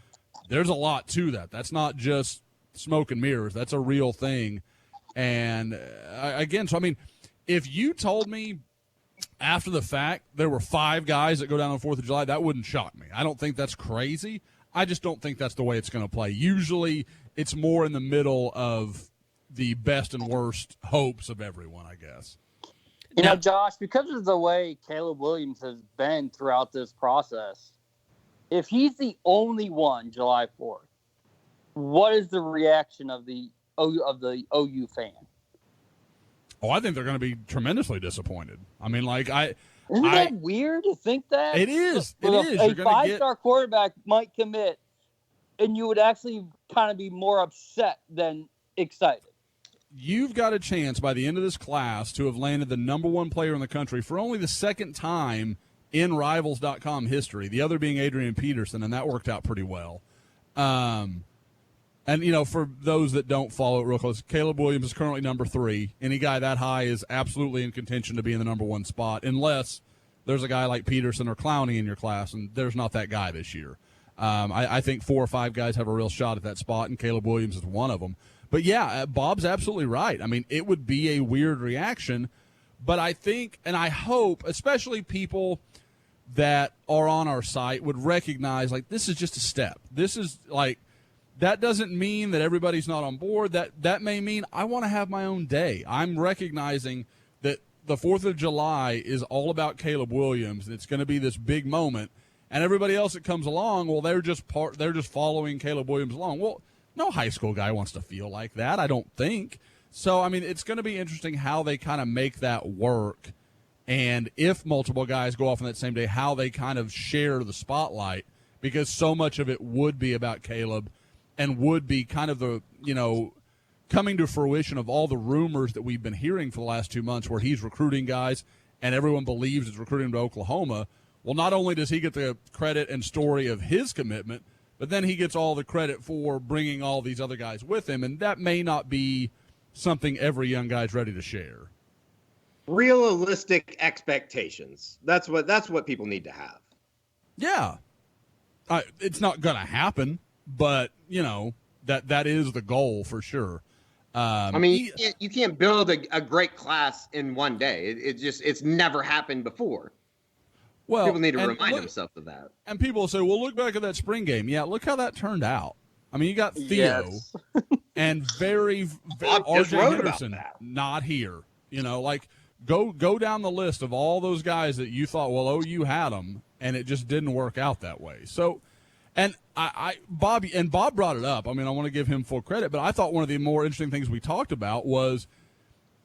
There's a lot to that. That's not just smoke and mirrors. That's a real thing. And, again, if you told me after the fact there were 5 guys that go down on 4th of July, that wouldn't shock me. I don't think that's crazy. I just don't think that's the way it's going to play. Usually it's more in the middle of the best and worst hopes of everyone, I guess. You know, Josh, because of the way Caleb Williams has been throughout this process, if he's the only one July 4th, what is the reaction of the OU fan? Oh, I think they're going to be tremendously disappointed. I mean, like Isn't that weird to think that? It is. It is. A 5-star quarterback might commit, and you would actually kind of be more upset than excited. You've got a chance by the end of this class to have landed the number 1 player in the country for only the 2nd time in Rivals.com history, the other being Adrian Peterson, and that worked out pretty well. And, you know, for those that don't follow it real close, Caleb Williams is currently number 3. Any guy that high is absolutely in contention to be in the number 1 spot, unless there's a guy like Peterson or Clowney in your class, and there's not that guy this year. I think 4 or 5 guys have a real shot at that spot, and Caleb Williams is one of them. But, yeah, Bob's absolutely right. I mean, it would be a weird reaction, but I think and I hope, especially people that are on our site, would recognize, like, this is just a step. This is, like, that doesn't mean that everybody's not on board. That may mean I want to have my own day. I'm recognizing that the 4th of July is all about Caleb Williams, and it's going to be this big moment. And everybody else that comes along, well, they're just following Caleb Williams along. Well, no high school guy wants to feel like that, I don't think. So, I mean, it's going to be interesting how they kind of make that work. And if multiple guys go off on that same day, how they kind of share the spotlight, because so much of it would be about Caleb and would be kind of the, you know, coming to fruition of all the rumors that we've been hearing for the last 2 months where he's recruiting guys and everyone believes is recruiting him to Oklahoma. Well, not only does he get the credit and story of his commitment, but then he gets all the credit for bringing all these other guys with him, and that may not be something every young guy's ready to share. Realistic expectations. That's what people need to have. Yeah. It's not going to happen, but, you know, that is the goal for sure. I mean, you can't build a great class in one day. It's never happened before. Well, people need to remind themselves of that. And people will say, well, look back at that spring game. Yeah, look how that turned out. I mean, you got Theo and very R.J. Henderson not here. You know, like, go down the list of all those guys that you thought, well, OU had them, and it just didn't work out that way. So, and Bob brought it up. I mean, I want to give him full credit, but I thought one of the more interesting things we talked about was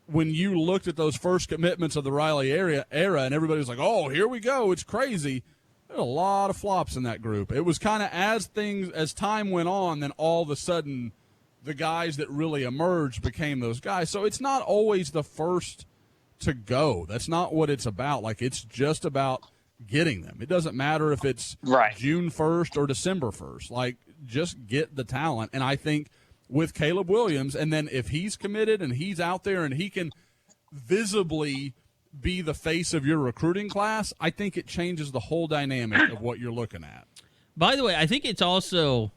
when you looked at those first commitments of the Riley era, and everybody was like, oh, here we go, it's crazy. There were a lot of flops in that group. It was kind of as time went on, then all of a sudden the guys that really emerged became those guys. So it's not always the first to go. That's not what it's about. Like, it's just about getting them. It doesn't matter if it's June 1st or December 1st. Like, just get the talent. And I think with Caleb Williams, and then if he's committed and he's out there and he can visibly be the face of your recruiting class, I think it changes the whole dynamic of what you're looking at. By the way, I think it's also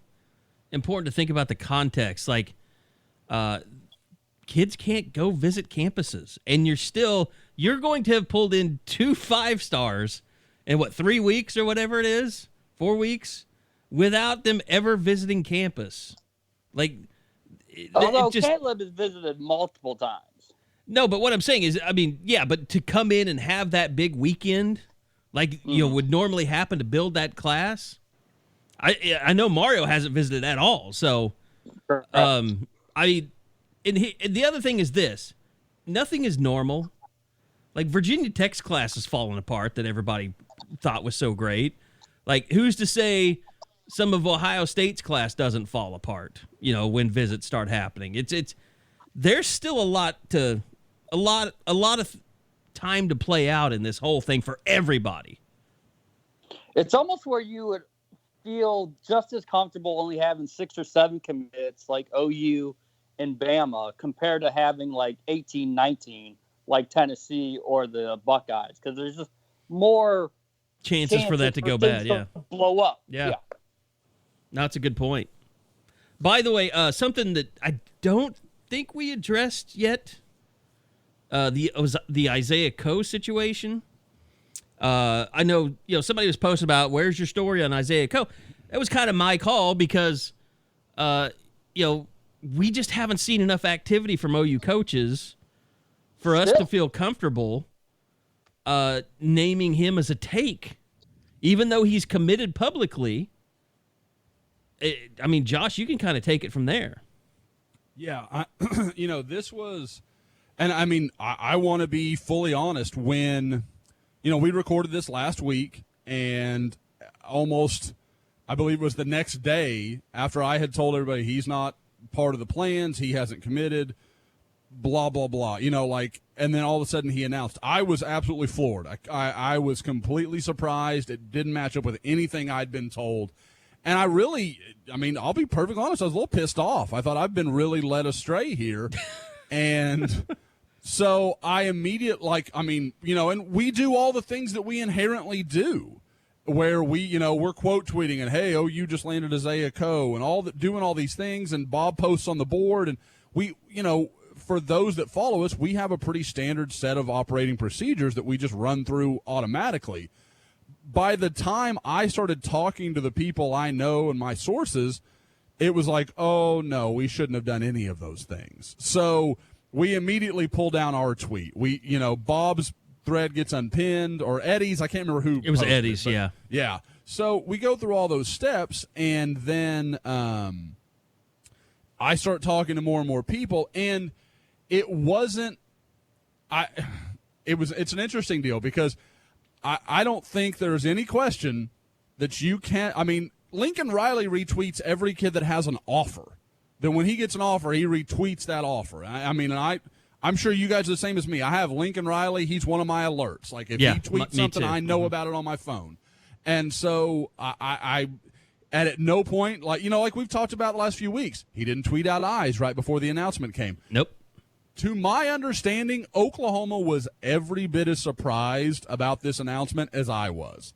important to think about the context. Like, kids can't go visit campuses, and you're going to have pulled in 2 5-stars in 3 weeks or whatever it is, 4 weeks, without them ever visiting campus. Like, although Caleb has visited multiple times. No, but what I'm saying is, I mean, yeah, but to come in and have that big weekend, like, would normally happen to build that class. I know Mario hasn't visited at all, so and the other thing is this: nothing is normal. Like, Virginia Tech's class has fallen apart that everybody thought was so great. Like, who's to say some of Ohio State's class doesn't fall apart? You know, when visits start happening, it's there's still a lot of time to play out in this whole thing for everybody. It's almost where you would feel just as comfortable only having 6 or 7 commits like OU and Bama compared to having like 18, 19 like Tennessee or the Buckeyes, because there's just more chances for that to go bad. Yeah, blow up. Yeah. That's a good point. By the way, something that I don't think we addressed yet It was the Isaiah Coe situation. I know, somebody was posting about where's your story on Isaiah Coe. It was kind of my call because, we just haven't seen enough activity from OU coaches for us to feel comfortable naming him as a take, even though he's committed publicly. Josh, you can kind of take it from there. Yeah, this was, and I want to be fully honest. When, we recorded this last week, and almost, I believe it was the next day after I had told everybody he's not part of the plans, he hasn't committed, blah, blah, blah, and then all of a sudden he announced. I was absolutely floored. I was completely surprised. It didn't match up with anything I'd been told. And I'll be perfectly honest, I was a little pissed off. I thought I've been really led astray here. And so I immediately, and we do all the things that we inherently do, where we're quote tweeting and, hey, you just landed Isaiah Coe and doing all these things, and Bob posts on the board. And we, for those that follow us, we have a pretty standard set of operating procedures that we just run through automatically. By the time I started talking to the people I know and my sources, it was like, oh, no, we shouldn't have done any of those things. So we immediately pull down our tweet. Bob's thread gets unpinned, or Eddie's. I can't remember who. It was Eddie's, yeah. Yeah. So we go through all those steps, and then I start talking to more and more people, and it wasn't it's an interesting deal because I don't think there's any question that you can't. Lincoln Riley retweets every kid that has an offer. Then when he gets an offer, he retweets that offer. I'm sure you guys are the same as me. I have Lincoln Riley. He's one of my alerts. Like if he tweets something, I know about it on my phone. And so I at no point, like we've talked about the last few weeks, he didn't tweet out eyes right before the announcement came. Nope. To my understanding, Oklahoma was every bit as surprised about this announcement as I was.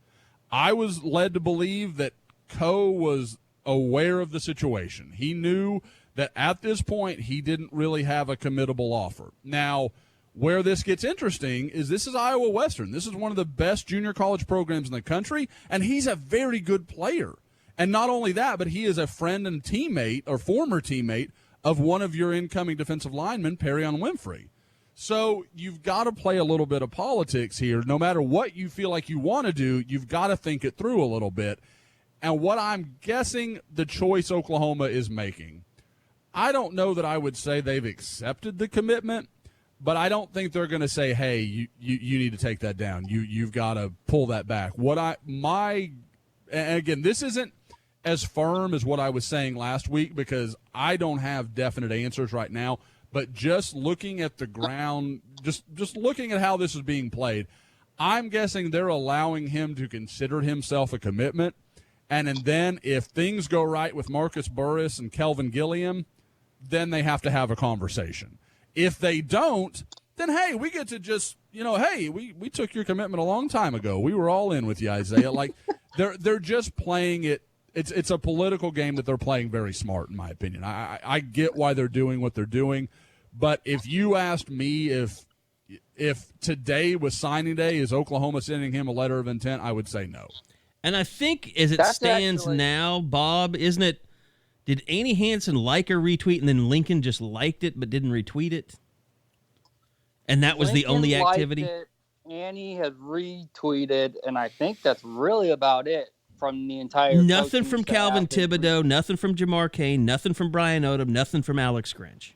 I was led to believe that Coe was aware of the situation. He knew that at this point he didn't really have a committable offer. Now, where this gets interesting is this is Iowa Western. This is one of the best junior college programs in the country, and he's a very good player. And not only that, but he is a friend and teammate, or former teammate, of one of your incoming defensive linemen, Perry on Winfrey. So you've got to play a little bit of politics here. No matter what you feel like you want to do, you've got to think it through a little bit. And what I'm guessing the choice Oklahoma is making, I don't know that I would say they've accepted the commitment, but I don't think they're going to say, hey, you need to take that down. You've got to pull that back. And again, this isn't as firm as what I was saying last week because I don't have definite answers right now, but just looking at the ground, just looking at how this is being played, I'm guessing they're allowing him to consider himself a commitment. And then if things go right with Marcus Burris and Kelvin Gilliam, then they have to have a conversation. If they don't, then, hey, we get to just, hey, we took your commitment a long time ago. We were all in with you, Isaiah. Like, they're just playing it. It's a political game that they're playing very smart, in my opinion. I get why they're doing what they're doing, but if you asked me if today was signing day, is Oklahoma sending him a letter of intent, I would say no. And I think as it stands now, Bob, isn't it, did Annie Hansen like a retweet and then Lincoln just liked it but didn't retweet it? And that was Lincoln the only activity? Annie has retweeted, and I think that's really about it. From the entire nothing from Calvin Thibodeau, nothing from Jamar Kane, nothing from Brian Odom, nothing from Alex Grinch.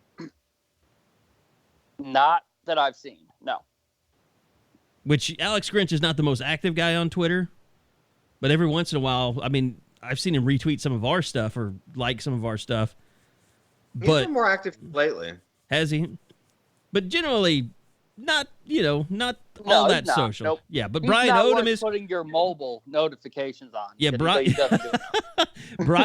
Not that I've seen, no. Which Alex Grinch is not the most active guy on Twitter, but every once in a while, I've seen him retweet some of our stuff or like some of our stuff. He's been more active lately. Has he? But generally, not all that social. Nope. Yeah, but He's Brian not Odom is putting your mobile notifications on. Yeah, Brian.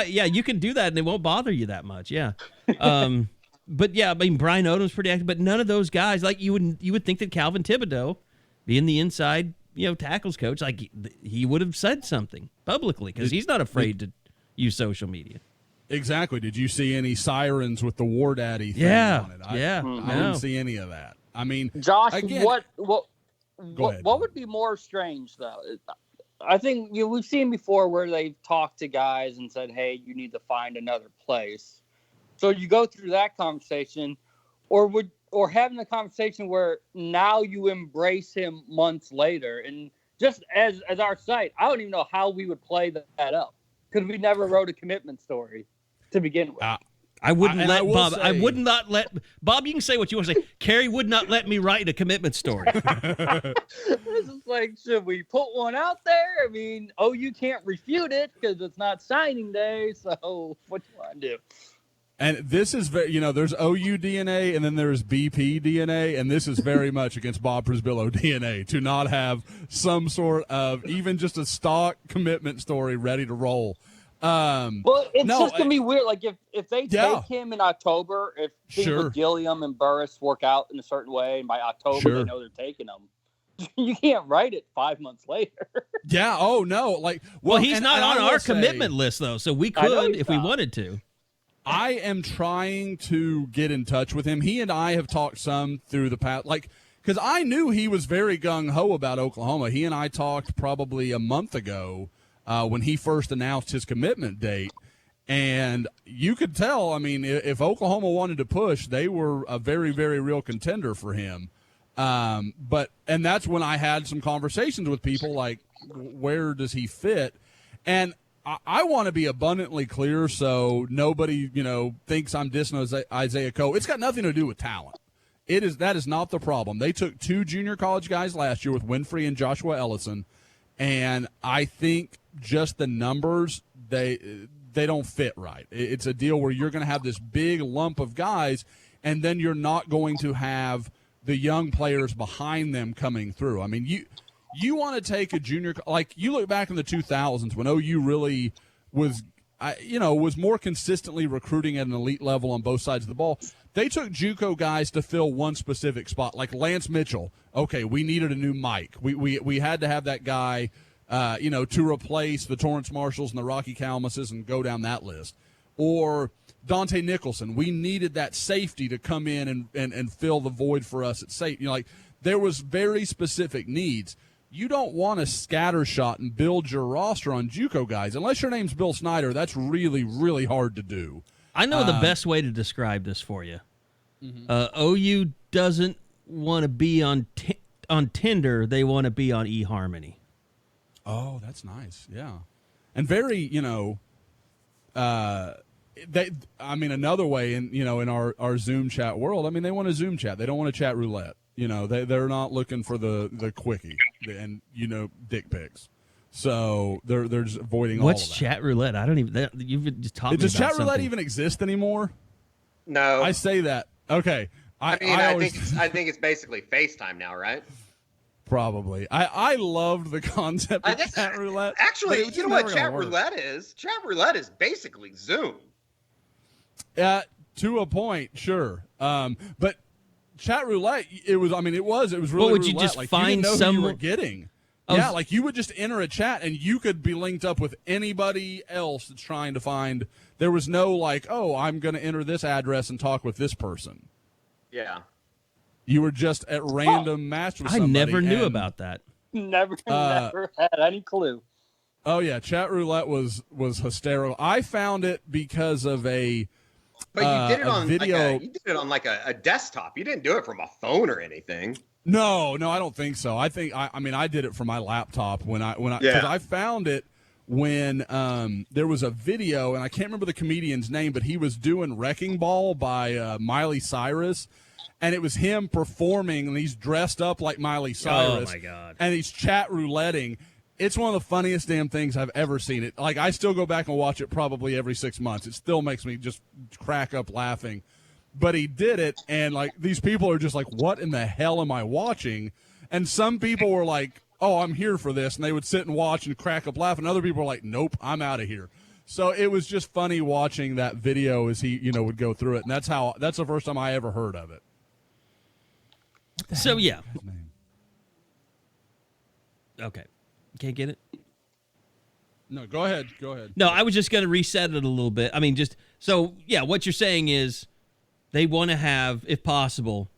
Yeah, you can do that and it won't bother you that much. Yeah. But yeah, Brian Odom's pretty active, but none of those guys, like you would think that Calvin Thibodeau, being the inside, tackles coach, like he would have said something publicly because he's not afraid to use social media. Exactly. Did you see any sirens with the War Daddy thing on it? I didn't see any of that. I mean, Josh, again, what ahead. would be more strange though? I think we've seen before where they've talked to guys and said, "Hey, you need to find another place." So you go through that conversation, or having the conversation where now you embrace him months later, and just as our site, I don't even know how we would play that up because we never wrote a commitment story to begin with. I wouldn't let Bob. I would not let Bob. You can say what you want to say. Carey would not let me write a commitment story. This is like, should we put one out there? I mean, you can't refute it because it's not signing day. So what do you want to do? And this is very, there's OU DNA and then there's BP DNA, and this is very much against Bob Prisbillo DNA to not have some sort of even just a stock commitment story ready to roll. Well, it's just gonna be weird. Like if they take him in October, if things with Gilliam and Burris work out in a certain way, and by October they know they're taking him, you can't write it 5 months later. Yeah. Oh no. Like, well he's not on our commitment list though, so we could if we wanted to. I am trying to get in touch with him. He and I have talked some through the past, because I knew he was very gung ho about Oklahoma. He and I talked probably a month ago. When he first announced his commitment date, and you could tell, I mean, if Oklahoma wanted to push, they were a very, very real contender for him. And that's when I had some conversations with people like, where does he fit? And I want to be abundantly clear so nobody, thinks I'm dissing Isaiah Coe. It's got nothing to do with talent. That is not the problem. They took 2 junior college guys last year with Winfrey and Joshua Ellison, and I think just the numbers, they don't fit right. It's a deal where you're going to have this big lump of guys, and then you're not going to have the young players behind them coming through. I mean, you want to take a junior, like you look back in the 2000s when OU really was more consistently recruiting at an elite level on both sides of the ball. They took JUCO guys to fill one specific spot, like Lance Mitchell. Okay, we needed a new Mike. We had to have that guy, to replace the Torrance Marshalls and the Rocky Kalmuses and go down that list. Or Dante Nicholson. We needed that safety to come in and fill the void for us at safety. There was very specific needs. You don't want to scattershot and build your roster on JUCO guys. Unless your name's Bill Snyder, that's really, really hard to do. I know the best way to describe this for you. Mm-hmm. OU doesn't want to be on Tinder. They want to be on eHarmony. Oh, that's nice. Yeah. And very, another way in our Zoom chat world, they want to Zoom chat. They don't want to chat roulette. They're not looking for the quickie and, dick pics. So they're just avoiding all of that. What's chat roulette? I don't even, you've just taught me about Does chat roulette something. even exist anymore? No. I say that. Okay. I think it's basically FaceTime now, right? Probably. I loved the concept of chat roulette. Actually, you know what chat roulette is? Chat roulette is basically Zoom. To a point, sure. But chat roulette, it was really what, would you roulette. just find you didn't know someone who you were getting? Yeah, you would just enter a chat and you could be linked up with anybody else that's trying to find. There was no I'm going to enter this address and talk with this person. Yeah. You were just at random match with somebody. I never knew about that. Never had any clue. Oh yeah, chat roulette was hysterical. I found it because of a. But you did it on video. You did it on a desktop. You didn't do it from a phone or anything. No, I don't think so. I think I did it from my laptop because I found it when there was a video, and I can't remember the comedian's name, but he was doing Wrecking Ball by Miley Cyrus, and it was him performing, and he's dressed up like Miley Cyrus. Oh my God! And he's chat rouletting. It's one of the funniest damn things I've ever seen. I still go back and watch it probably every 6 months. It still makes me just crack up laughing. But he did it, and these people are just like, what in the hell am I watching? And some people were like, oh, I'm here for this, and they would sit and watch and crack up laughing. Other people were like, nope, I'm out of here. So it was just funny watching that video as he, would go through it, and that's the first time I ever heard of it. So yeah. Okay. Can't get it? No, go ahead. No, I was just going to reset it a little bit. What you're saying is they want to have, if possible,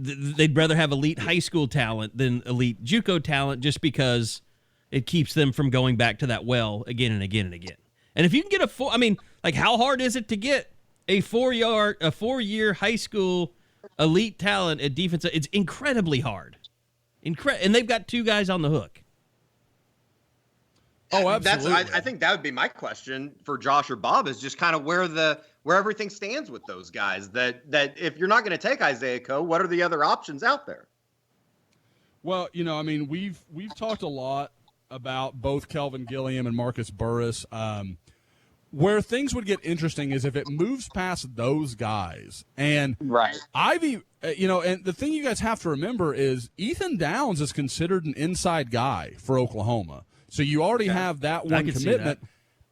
they'd rather have elite high school talent than elite JUCO talent just because it keeps them from going back to that well again and again and again. And if you can get how hard is it to get a 4-year high school elite talent at defense? It's incredibly hard. And they've got 2 guys on the hook. Oh, absolutely. I think that would be my question for Josh or Bob, is just kind of where everything stands with those guys. That if you're not going to take Isaiah Coe, what are the other options out there? Well, we've talked a lot about both Kelvin Gilliam and Marcus Burris. Where things would get interesting is if it moves past those guys. And right. Ivy, and the thing you guys have to remember is Ethan Downs is considered an inside guy for Oklahoma. So you already have that one commitment.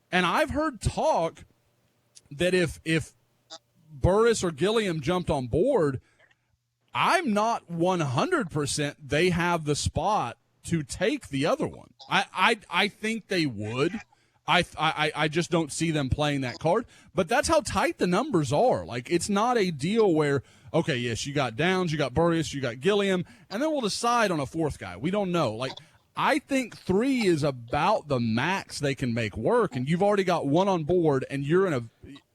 And I've heard talk that if Burris or Gilliam jumped on board, I'm not 100% they have the spot to take the other one. I think they would. I just don't see them playing that card. But that's how tight the numbers are. Like, it's not a deal where, okay, yes, you got Downs, you got Burris, you got Gilliam, and then we'll decide on a 4th guy. We don't know. Like, I think 3 is about the max they can make work, and you've already got 1 on board, and you're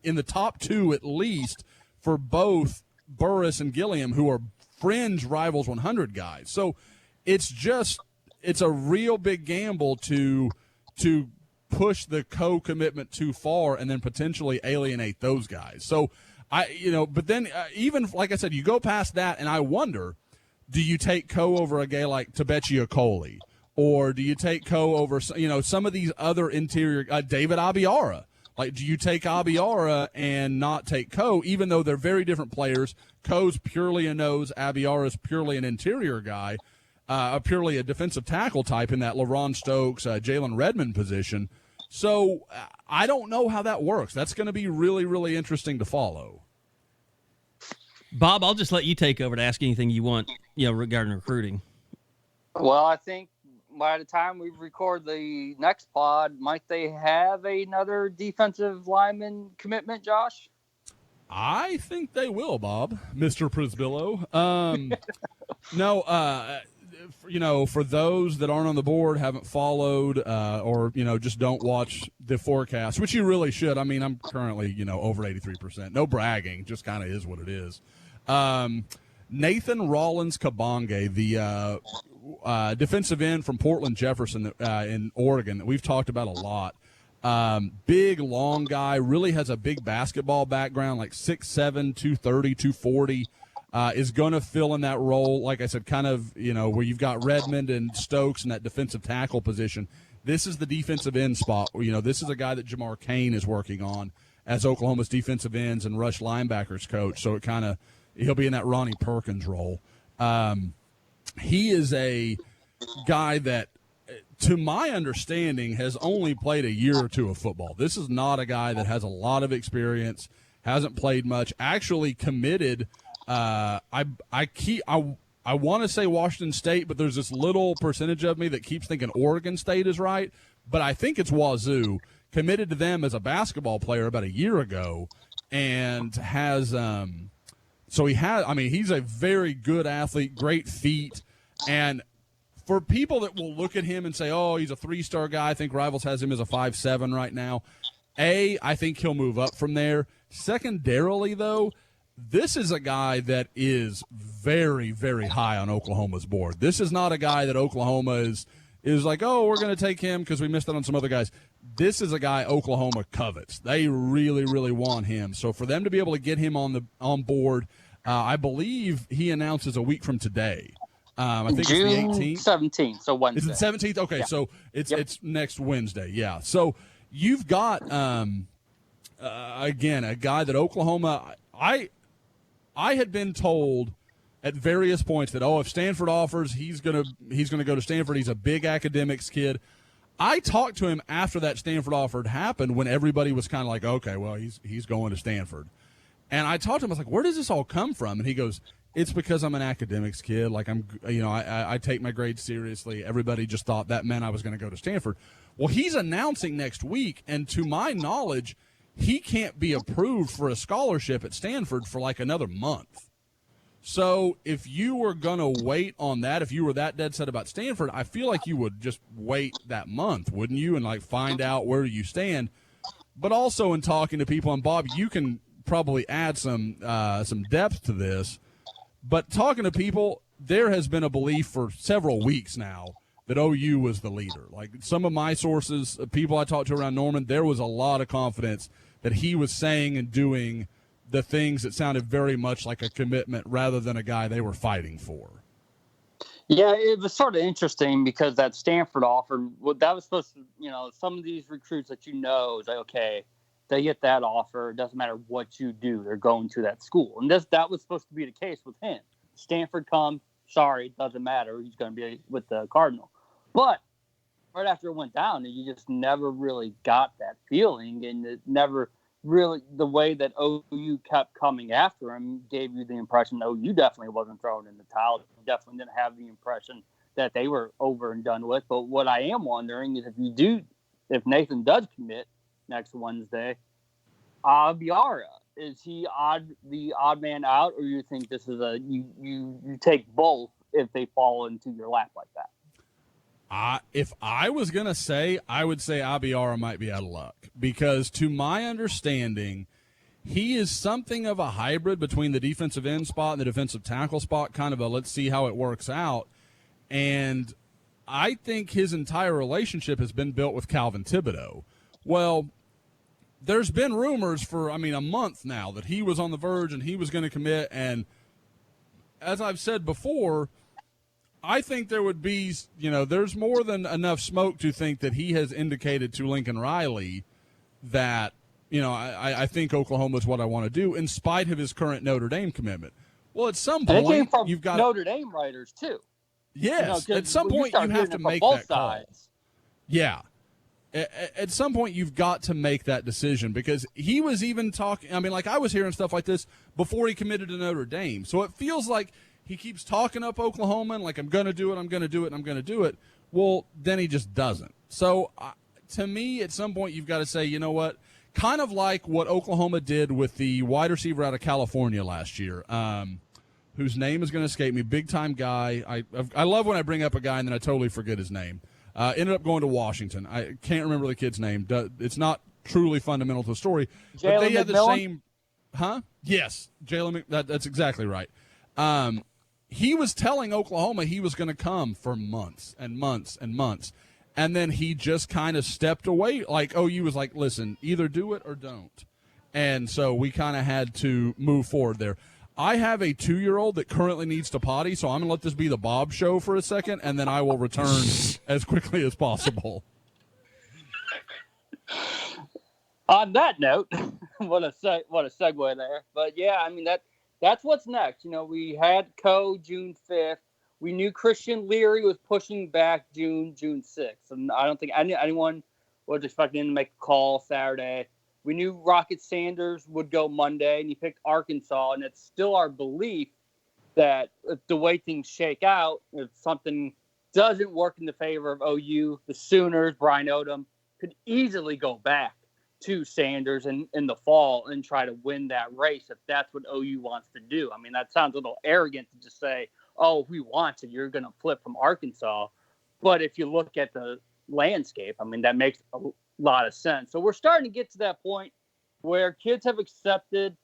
in the top 2 at least for both Burris and Gilliam, who are fringe Rivals 100 guys. So it's a real big gamble to push the co-commitment too far and then potentially alienate those guys. So but then even like I said, you go past that, and I wonder, do you take Coe over a guy like Tebechia Coley? Or do you take Coe over, some of these other interior, David Abiara? Like, do you take Abiara and not take Coe, even though they're very different players? Coe's purely a nose, Abiara's purely an interior guy, purely a defensive tackle type in that LaRon Stokes, Jalen Redmond position. So I don't know how that works. That's going to be really, really interesting to follow. Bob, I'll just let you take over to ask anything you want, regarding recruiting. Well, I think by the time we record the next pod, might they have another defensive lineman commitment, Josh? I think they will, Bob, Mr. Prisbillo. No, for those that aren't on the board, haven't followed, or, just don't watch the forecast, which you really should. I mean, I'm currently, over 83%. No bragging, just kind of is what it is. Nathan Rollins Kabange, the defensive end from Portland Jefferson in Oregon that we've talked about a lot. Big, long guy, really has a big basketball background, like 6'7", 230, 240, is going to fill in that role, like I said, kind of, where you've got Redmond and Stokes in that defensive tackle position. This is the defensive end spot. This is a guy that Jamar Cain is working on as Oklahoma's defensive ends and rush linebackers coach, so he'll be in that Ronnie Perkins role. He is a guy that, to my understanding, has only played a year or 2 of football. This is not a guy that has a lot of experience, hasn't played much, actually committed. I want to say Washington State, but there's this little percentage of me that keeps thinking Oregon State is right, but I think it's Wazoo. Committed to them as a basketball player about a year ago, and has he's a very good athlete, great feet. And for people that will look at him and say, oh, he's a 3-star guy, I think Rivals has him as a 5'7" right now. I think he'll move up from there. Secondarily, though, this is a guy that is very, very high on Oklahoma's board. This is not a guy that Oklahoma is like, oh, we're going to take him because we missed out on some other guys. This is a guy Oklahoma covets. They really, really want him. So for them to be able to get him on board, I believe he announces a week from today. I think June it's the 18th. 17th, so Wednesday. Is it 17th? Okay, yeah. So it's next Wednesday, yeah. So you've got, again, a guy that Oklahoma – I had been told at various points that, if Stanford offers, he's gonna go to Stanford. He's a big academics kid. I talked to him after that Stanford offer had happened when everybody was kind of like, okay, well, he's going to Stanford. And I talked to him, I was like, where does this all come from? And he goes, it's because I'm an academics kid. Like I take my grades seriously. Everybody just thought that meant I was going to go to Stanford. Well, he's announcing next week, and to my knowledge, he can't be approved for a scholarship at Stanford for like another month. So if you were going to wait on that, if you were that dead set about Stanford, I feel like you would just wait that month, wouldn't you? And like find out where you stand. But also in talking to people, and Bob, you can probably add some depth to this. But talking to people, there has been a belief for several weeks now that OU was the leader. Like some of my sources, people I talked to around Norman, there was a lot of confidence that he was saying and doing the things that sounded very much like a commitment rather than a guy they were fighting for. Yeah, it was sort of interesting because that Stanford offer, well, that was supposed to, some of these recruits that is like, okay, they get that offer. It doesn't matter what you do, they're going to that school. And that was supposed to be the case with him. Stanford comes, sorry, doesn't matter. He's going to be with the Cardinal. But right after it went down, you just never really got that feeling, and it never really, the way that OU kept coming after him gave you the impression that OU definitely wasn't throwing in the towel. Definitely didn't have the impression that they were over and done with. But what I am wondering is if Nathan does commit next Wednesday, Abiara, is he the odd man out, or you think this is you take both if they fall into your lap like that? If I was going to say, I would say Abiara might be out of luck because to my understanding, he is something of a hybrid between the defensive end spot and the defensive tackle spot, kind of a let's see how it works out. And I think his entire relationship has been built with Calvin Thibodeau. Well, there's been rumors for, a month now that he was on the verge and he was going to commit. And as I've said before, I think there would be, there's more than enough smoke to think that he has indicated to Lincoln Riley that, I think Oklahoma is what I want to do in spite of his current Notre Dame commitment. Well, at some point, you've got Notre Dame writers too. Yes, at some point you have to make that call. Yeah. At some point, you've got to make that decision because he was even talking. I was hearing stuff like this before he committed to Notre Dame. So it feels like he keeps talking up Oklahoma and like, I'm going to do it, I'm going to do it, and I'm going to do it. Well, then he just doesn't. So to me, at some point, you've got to say, you know what? Kind of like what Oklahoma did with the wide receiver out of California last year, whose name is going to escape me, big-time guy. I love when I bring up a guy and then I totally forget his name. Ended up going to Washington. I can't remember the kid's name. It's not truly fundamental to the story. But they had the same – huh? Yes, Jalen that's exactly right. He was telling Oklahoma he was going to come for months and months and months. And then he just kind of stepped away. Like, OU was like, listen, either do it or don't. And so we kind of had to move forward there. I have a 2-year-old that currently needs to potty, so I'm going to let this be the Bob show for a second, and then I will return as quickly as possible. On that note, what a segue there. But, yeah, that's what's next. We had Coe June 5th. We knew Christian Leary was pushing back June 6th. And I don't think anyone was expecting him to make a call Saturday. We knew Rocket Sanders would go Monday, and he picked Arkansas. And it's still our belief that if the way things shake out, if something doesn't work in the favor of OU, the Sooners, Brian Odom, could easily go back to Sanders in the fall and try to win that race if that's what OU wants to do. That sounds a little arrogant to just say, oh, if we want to, you're going to flip from Arkansas. But if you look at the landscape, that makes a lot of sense. So we're starting to get to that point where kids have accepted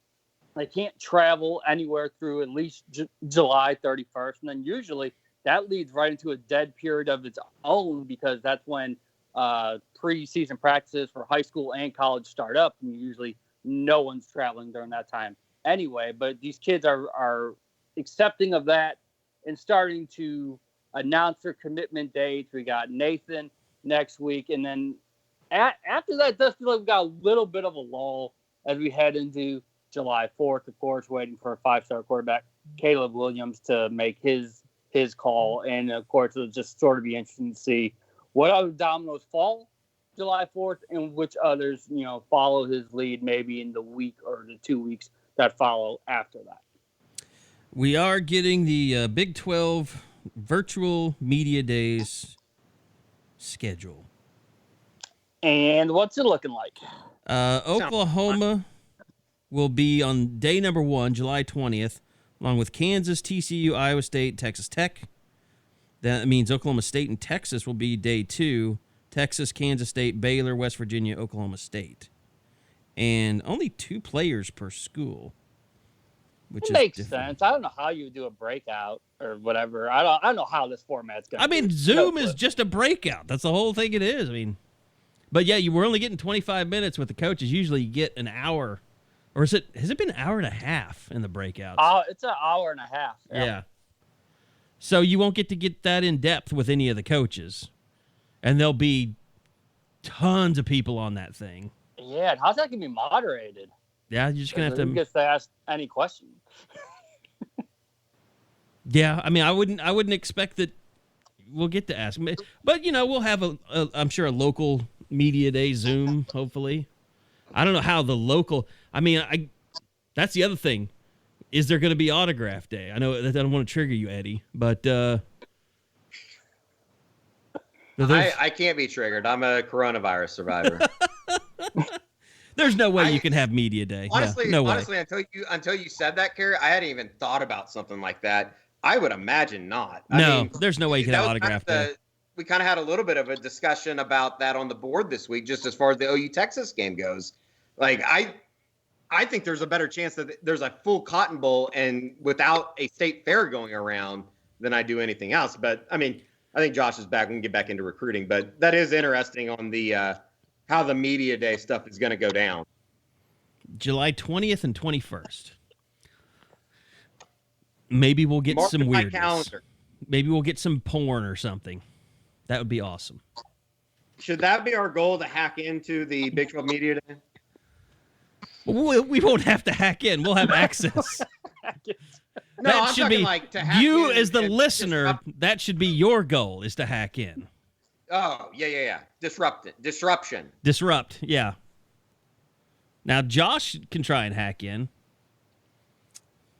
they can't travel anywhere through at least July 31st. And then usually that leads right into a dead period of its own because that's when preseason practices for high school and college start up. And usually no one's traveling during that time anyway. But these kids are accepting of that and starting to announce their commitment dates. We got Nathan next week. And then after that, it does feel like we got a little bit of a lull as we head into July 4th, of course, waiting for a 5-star quarterback, Caleb Williams, to make his call. And, of course, it'll just sort of be interesting to see what other dominoes fall July 4th and which others, follow his lead maybe in the week or the 2 weeks that follow after that. We are getting the Big 12 virtual media days schedule. And what's it looking like? Oklahoma will be on day number 1, July 20th, along with Kansas, TCU, Iowa State, Texas Tech. That means Oklahoma State and Texas will be day 2. Texas, Kansas State, Baylor, West Virginia, Oklahoma State. And only 2 players per school. Which makes sense. I don't know how you would do a breakout or whatever. I don't know how this format's going to be. I mean, Zoom is just a breakout. That's the whole thing it is. I mean, but yeah, you were only getting 25 minutes with the coaches. Usually you get an hour. Or has it been an hour and a half in the breakouts? It's an hour and a half. Yeah. So you won't get that in depth with any of the coaches. And there'll be tons of people on that thing. Yeah, and how's that going to be moderated? Yeah, you're just going to have to... Who gets to ask any question? Yeah, I mean, I wouldn't expect that we'll get to ask. But, we'll have, I'm sure, a local media day Zoom, hopefully. I don't know how the local... I mean, that's the other thing. Is there going to be autograph day? I know that I don't want to trigger you, Eddie, but... I can't be triggered. I'm a coronavirus survivor. There's no way you can have media day. Honestly, no way. Until you said that, Carey, I hadn't even thought about something like that. I would imagine not. There's no way you can have autograph day. We kind of had a little bit of a discussion about that on the board this week, just as far as the OU Texas game goes. Like, I think there's a better chance that there's a full Cotton Bowl and without a state fair going around than I do anything else. But I mean, I think Josh is back. We can get back into recruiting, but that is interesting on the how the media day stuff is going to go down. July 20th and 21st. Maybe we'll get some weirdness. Maybe we'll get some porn or something. That would be awesome. Should that be our goal, to hack into the Big 12 media day? We won't have to hack in. We'll have access. No, I'm talking like to hack you in as the listener. That should be your goal, is to hack in. Oh, yeah. Disruption. Disrupt, yeah. Now, Josh can try and hack in.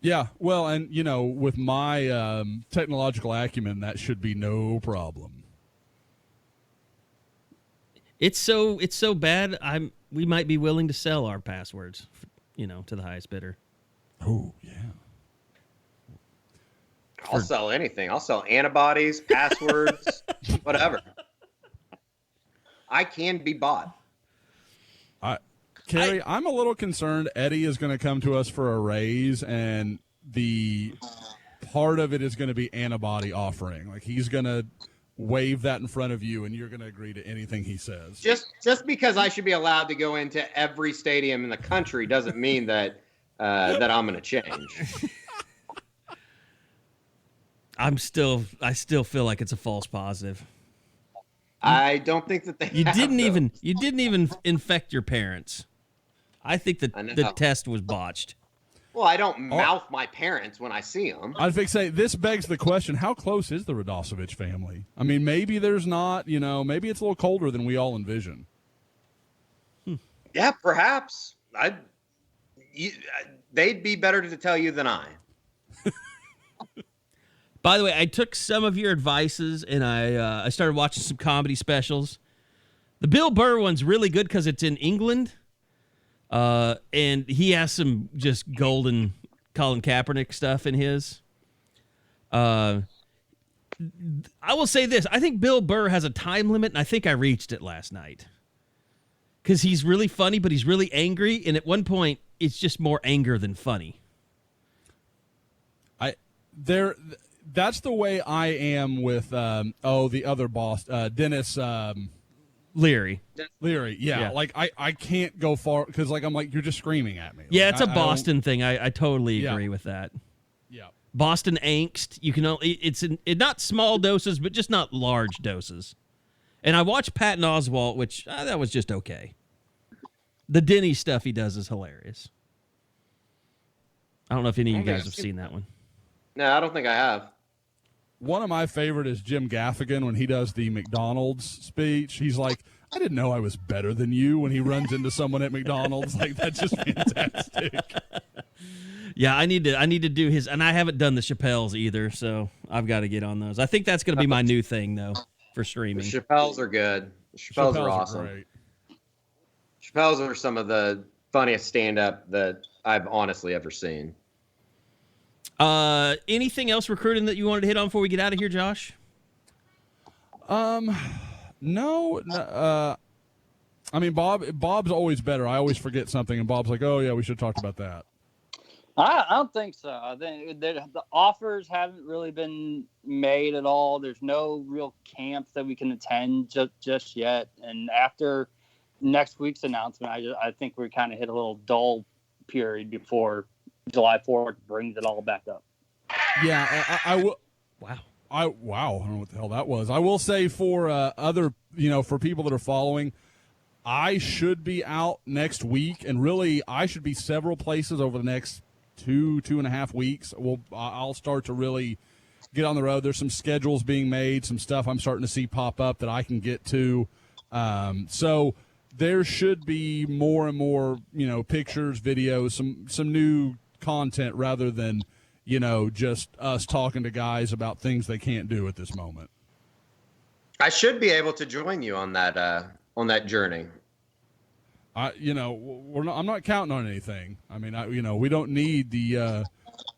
Yeah, well, and, with my technological acumen, that should be no problem. It's so bad, we might be willing to sell our passwords, to the highest bidder. Oh, yeah. I'll sell anything. I'll sell antibodies, passwords, whatever. I can be bought. Carey, I'm a little concerned Eddie is going to come to us for a raise, and the part of it is going to be antibody offering. Like, he's going to wave that in front of you, and you're going to agree to anything he says. Just because I should be allowed to go into every stadium in the country doesn't mean that that I'm going to change. I still feel like it's a false positive. I don't think that you didn't even infect your parents. I think that the test was botched. Well, I don't mouth my parents when I see them. I'd say this begs the question: how close is the Radosevich family? I mean, maybe there's not. Maybe it's a little colder than we all envision. Yeah, perhaps. They'd be better to tell you than I. By the way, I took some of your advices and I started watching some comedy specials. The Bill Burr one's really good because it's in England, and he has some just golden Colin Kaepernick stuff in his. I will say this: I think Bill Burr has a time limit, and I think I reached it last night because he's really funny, but he's really angry, and at one point, it's just more anger than funny. That's the way I am with the other boss, Dennis Leary. Leary, yeah. Like I can't go far because I'm like, you're just screaming at me. Yeah, like, it's a Boston thing. I totally agree with that. Yeah, Boston angst. You can only it's not small doses, but just not large doses. And I watched Patton Oswalt, which that was just okay. The Denny stuff he does is hilarious. I don't know if any of you guys have seen that one. No, I don't think I have. One of my favorite is Jim Gaffigan when he does the McDonald's speech. He's like, I didn't know I was better than you, when he runs into someone at McDonald's. Like, that's just fantastic. Yeah, I need to do his, and I haven't done the Chappelle's either, so I've got to get on those. I think that's going to be my new thing, though, for streaming. The Chappelle's are good. The Chappelle's are awesome. Great. Chappelle's are some of the funniest stand-up that I've honestly ever seen. Anything else recruiting that you wanted to hit on before we get out of here, Josh? No. I mean, Bob's always better. I always forget something, and Bob's like, "Oh yeah, we should have talked about that." I don't think so. I think the offers haven't really been made at all. There's no real camps that we can attend just yet. And after next week's announcement, I think we kind of hit a little dull period before July 4th brings it all back up. Yeah, I will. Wow. I don't know what the hell that was. I will say for other, for people that are following, I should be out next week, and really I should be several places over the next 2.5 weeks. I'll start to really get on the road. There's some schedules being made, some stuff I'm starting to see pop up that I can get to. So there should be more and more, pictures, videos, some new content rather than, just us talking to guys about things they can't do at this moment. I should be able to join you on that journey. I'm not counting on anything. I mean, we don't need the.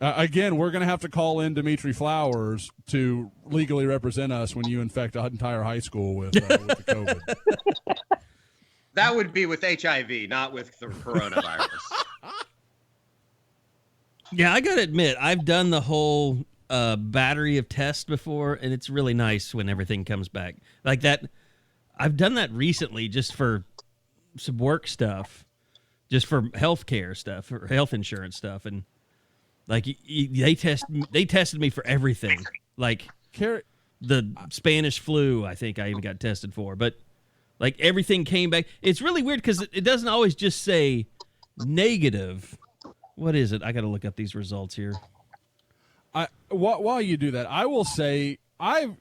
Again, we're going to have to call in Dimitri Flowers to legally represent us when you infect an entire high school with the COVID. That would be with HIV, not with the coronavirus. Yeah, I got to admit, I've done the whole battery of tests before, and it's really nice when everything comes back. Like that, I've done that recently just for some work stuff, just for healthcare stuff or health insurance stuff, and like they tested me for everything, like the Spanish flu. I think I even got tested for, but like everything came back. It's really weird because it doesn't always just say negative. What is it? I got to look up these results here. While you do that, I will say,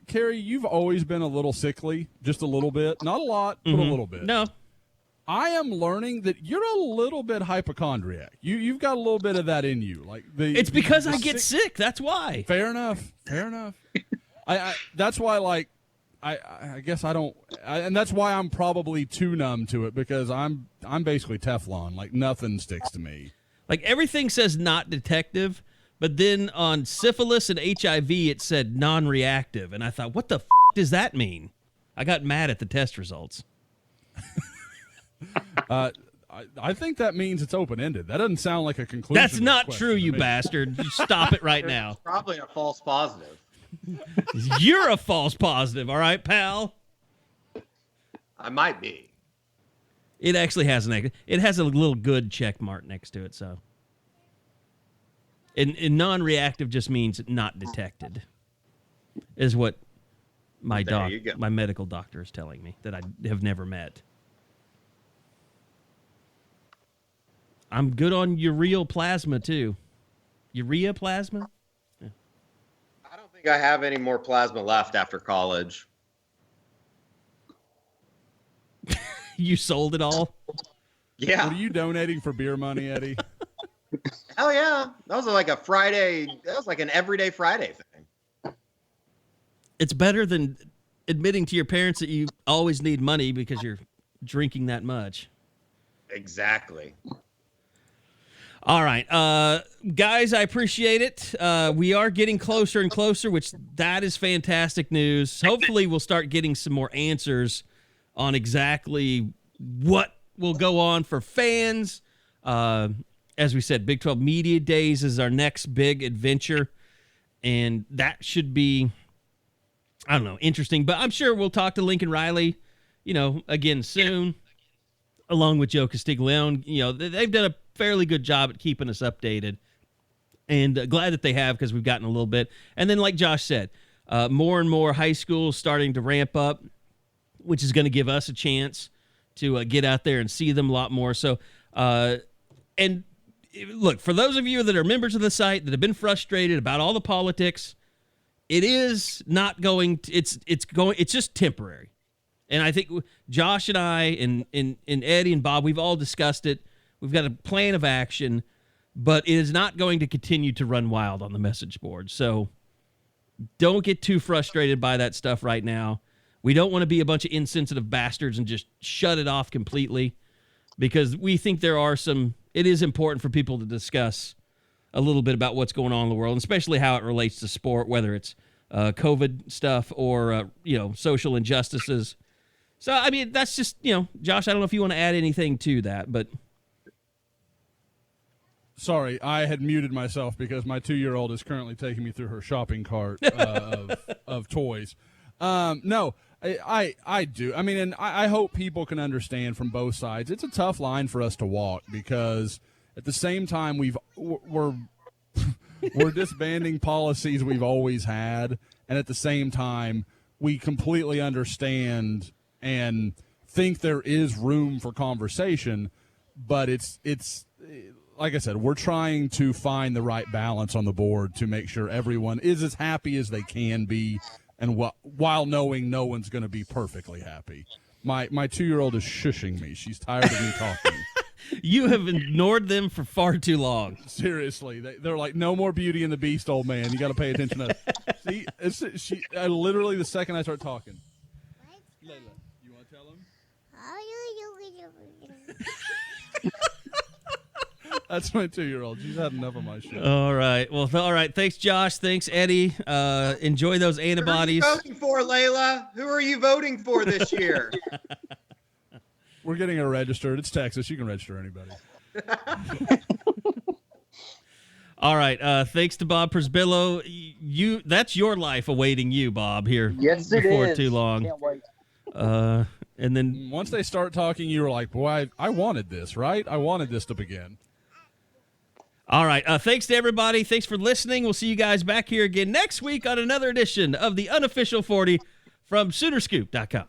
Carey, you've always been a little sickly, just a little bit, not a lot, but a little bit. No. I am learning that you're a little bit hypochondriac. You've got a little bit of that in you. It's because I get sick. That's why. Fair enough. I that's why I guess I don't, and that's why I'm probably too numb to it, because I'm basically Teflon. Like nothing sticks to me. Like everything says not detective, but then on syphilis and HIV it said non-reactive, and I thought, what the f*** does that mean? I got mad at the test results. I think that means it's open-ended. That doesn't sound like a conclusion. That's not true, you bastard. Stop it right now. Probably a false positive. You're a false positive, all right, pal? I might be. It actually has it has a little good check mark next to it, so. And non-reactive just means not detected, is what my medical doctor is telling me that I have never met. I'm good on urea plasma, too. Urea plasma? Yeah. I don't think I have any more plasma left after college. You sold it all? Yeah. What are you donating for beer money, Eddie? Hell yeah. That was like a Friday. That was like an everyday Friday thing. It's better than admitting to your parents that you always need money because you're drinking that much. Exactly. All right. Guys, I appreciate it. We are getting closer and closer, which that is fantastic news. Hopefully we'll start getting some more answers on exactly what will go on for fans. As we said, Big 12 Media Days is our next big adventure, and that should be, I don't know, interesting. But I'm sure we'll talk to Lincoln Riley, again soon, along with Joe Castiglione. They've done a fairly good job at keeping us updated, and glad that they have, because we've gotten a little bit. And then, like Josh said, more and more high schools starting to ramp up, which is going to give us a chance to get out there and see them a lot more. So, and look, for those of you that are members of the site that have been frustrated about all the politics, it is not going to, it's just temporary. And I think Josh and I and Eddie and Bob, we've all discussed it. We've got a plan of action, but it is not going to continue to run wild on the message board. So don't get too frustrated by that stuff right now. We don't want to be a bunch of insensitive bastards and just shut it off completely, because we think it is important for people to discuss a little bit about what's going on in the world, especially how it relates to sport, whether it's COVID stuff or, social injustices. So, I mean, that's just, Josh, I don't know if you want to add anything to that, but. Sorry, I had muted myself because my 2-year-old is currently taking me through her shopping cart of toys. No, I do. I mean, and I hope people can understand from both sides. It's a tough line for us to walk because at the same time we're disbanding policies we've always had, and at the same time we completely understand and think there is room for conversation, but it's like I said, we're trying to find the right balance on the board to make sure everyone is as happy as they can be, and while knowing no one's going to be perfectly happy. My 2-year-old is shushing me. She's tired of me talking. You have ignored them for far too long. Seriously, they're like, no more Beauty and the Beast, old man. You got to pay attention to. See, literally the second I start talking. Layla, you want to tell him? That's my 2-year-old. She's had enough of my shit. All right. Well, all right. Thanks, Josh. Thanks, Eddie. Enjoy those antibodies. Who are you voting for, Layla? Who are you voting for this year? We're getting her registered. It's Texas. You can register anybody. All right. Thanks to Bob Przbillo. That's your life awaiting you, Bob, here. Yes, it before is. too long. Can't wait. And then once they start talking, you were like, boy, I wanted this, right? I wanted this to begin. All right. Thanks to everybody. Thanks for listening. We'll see you guys back here again next week on another edition of the Unofficial 40 from Soonerscoop.com.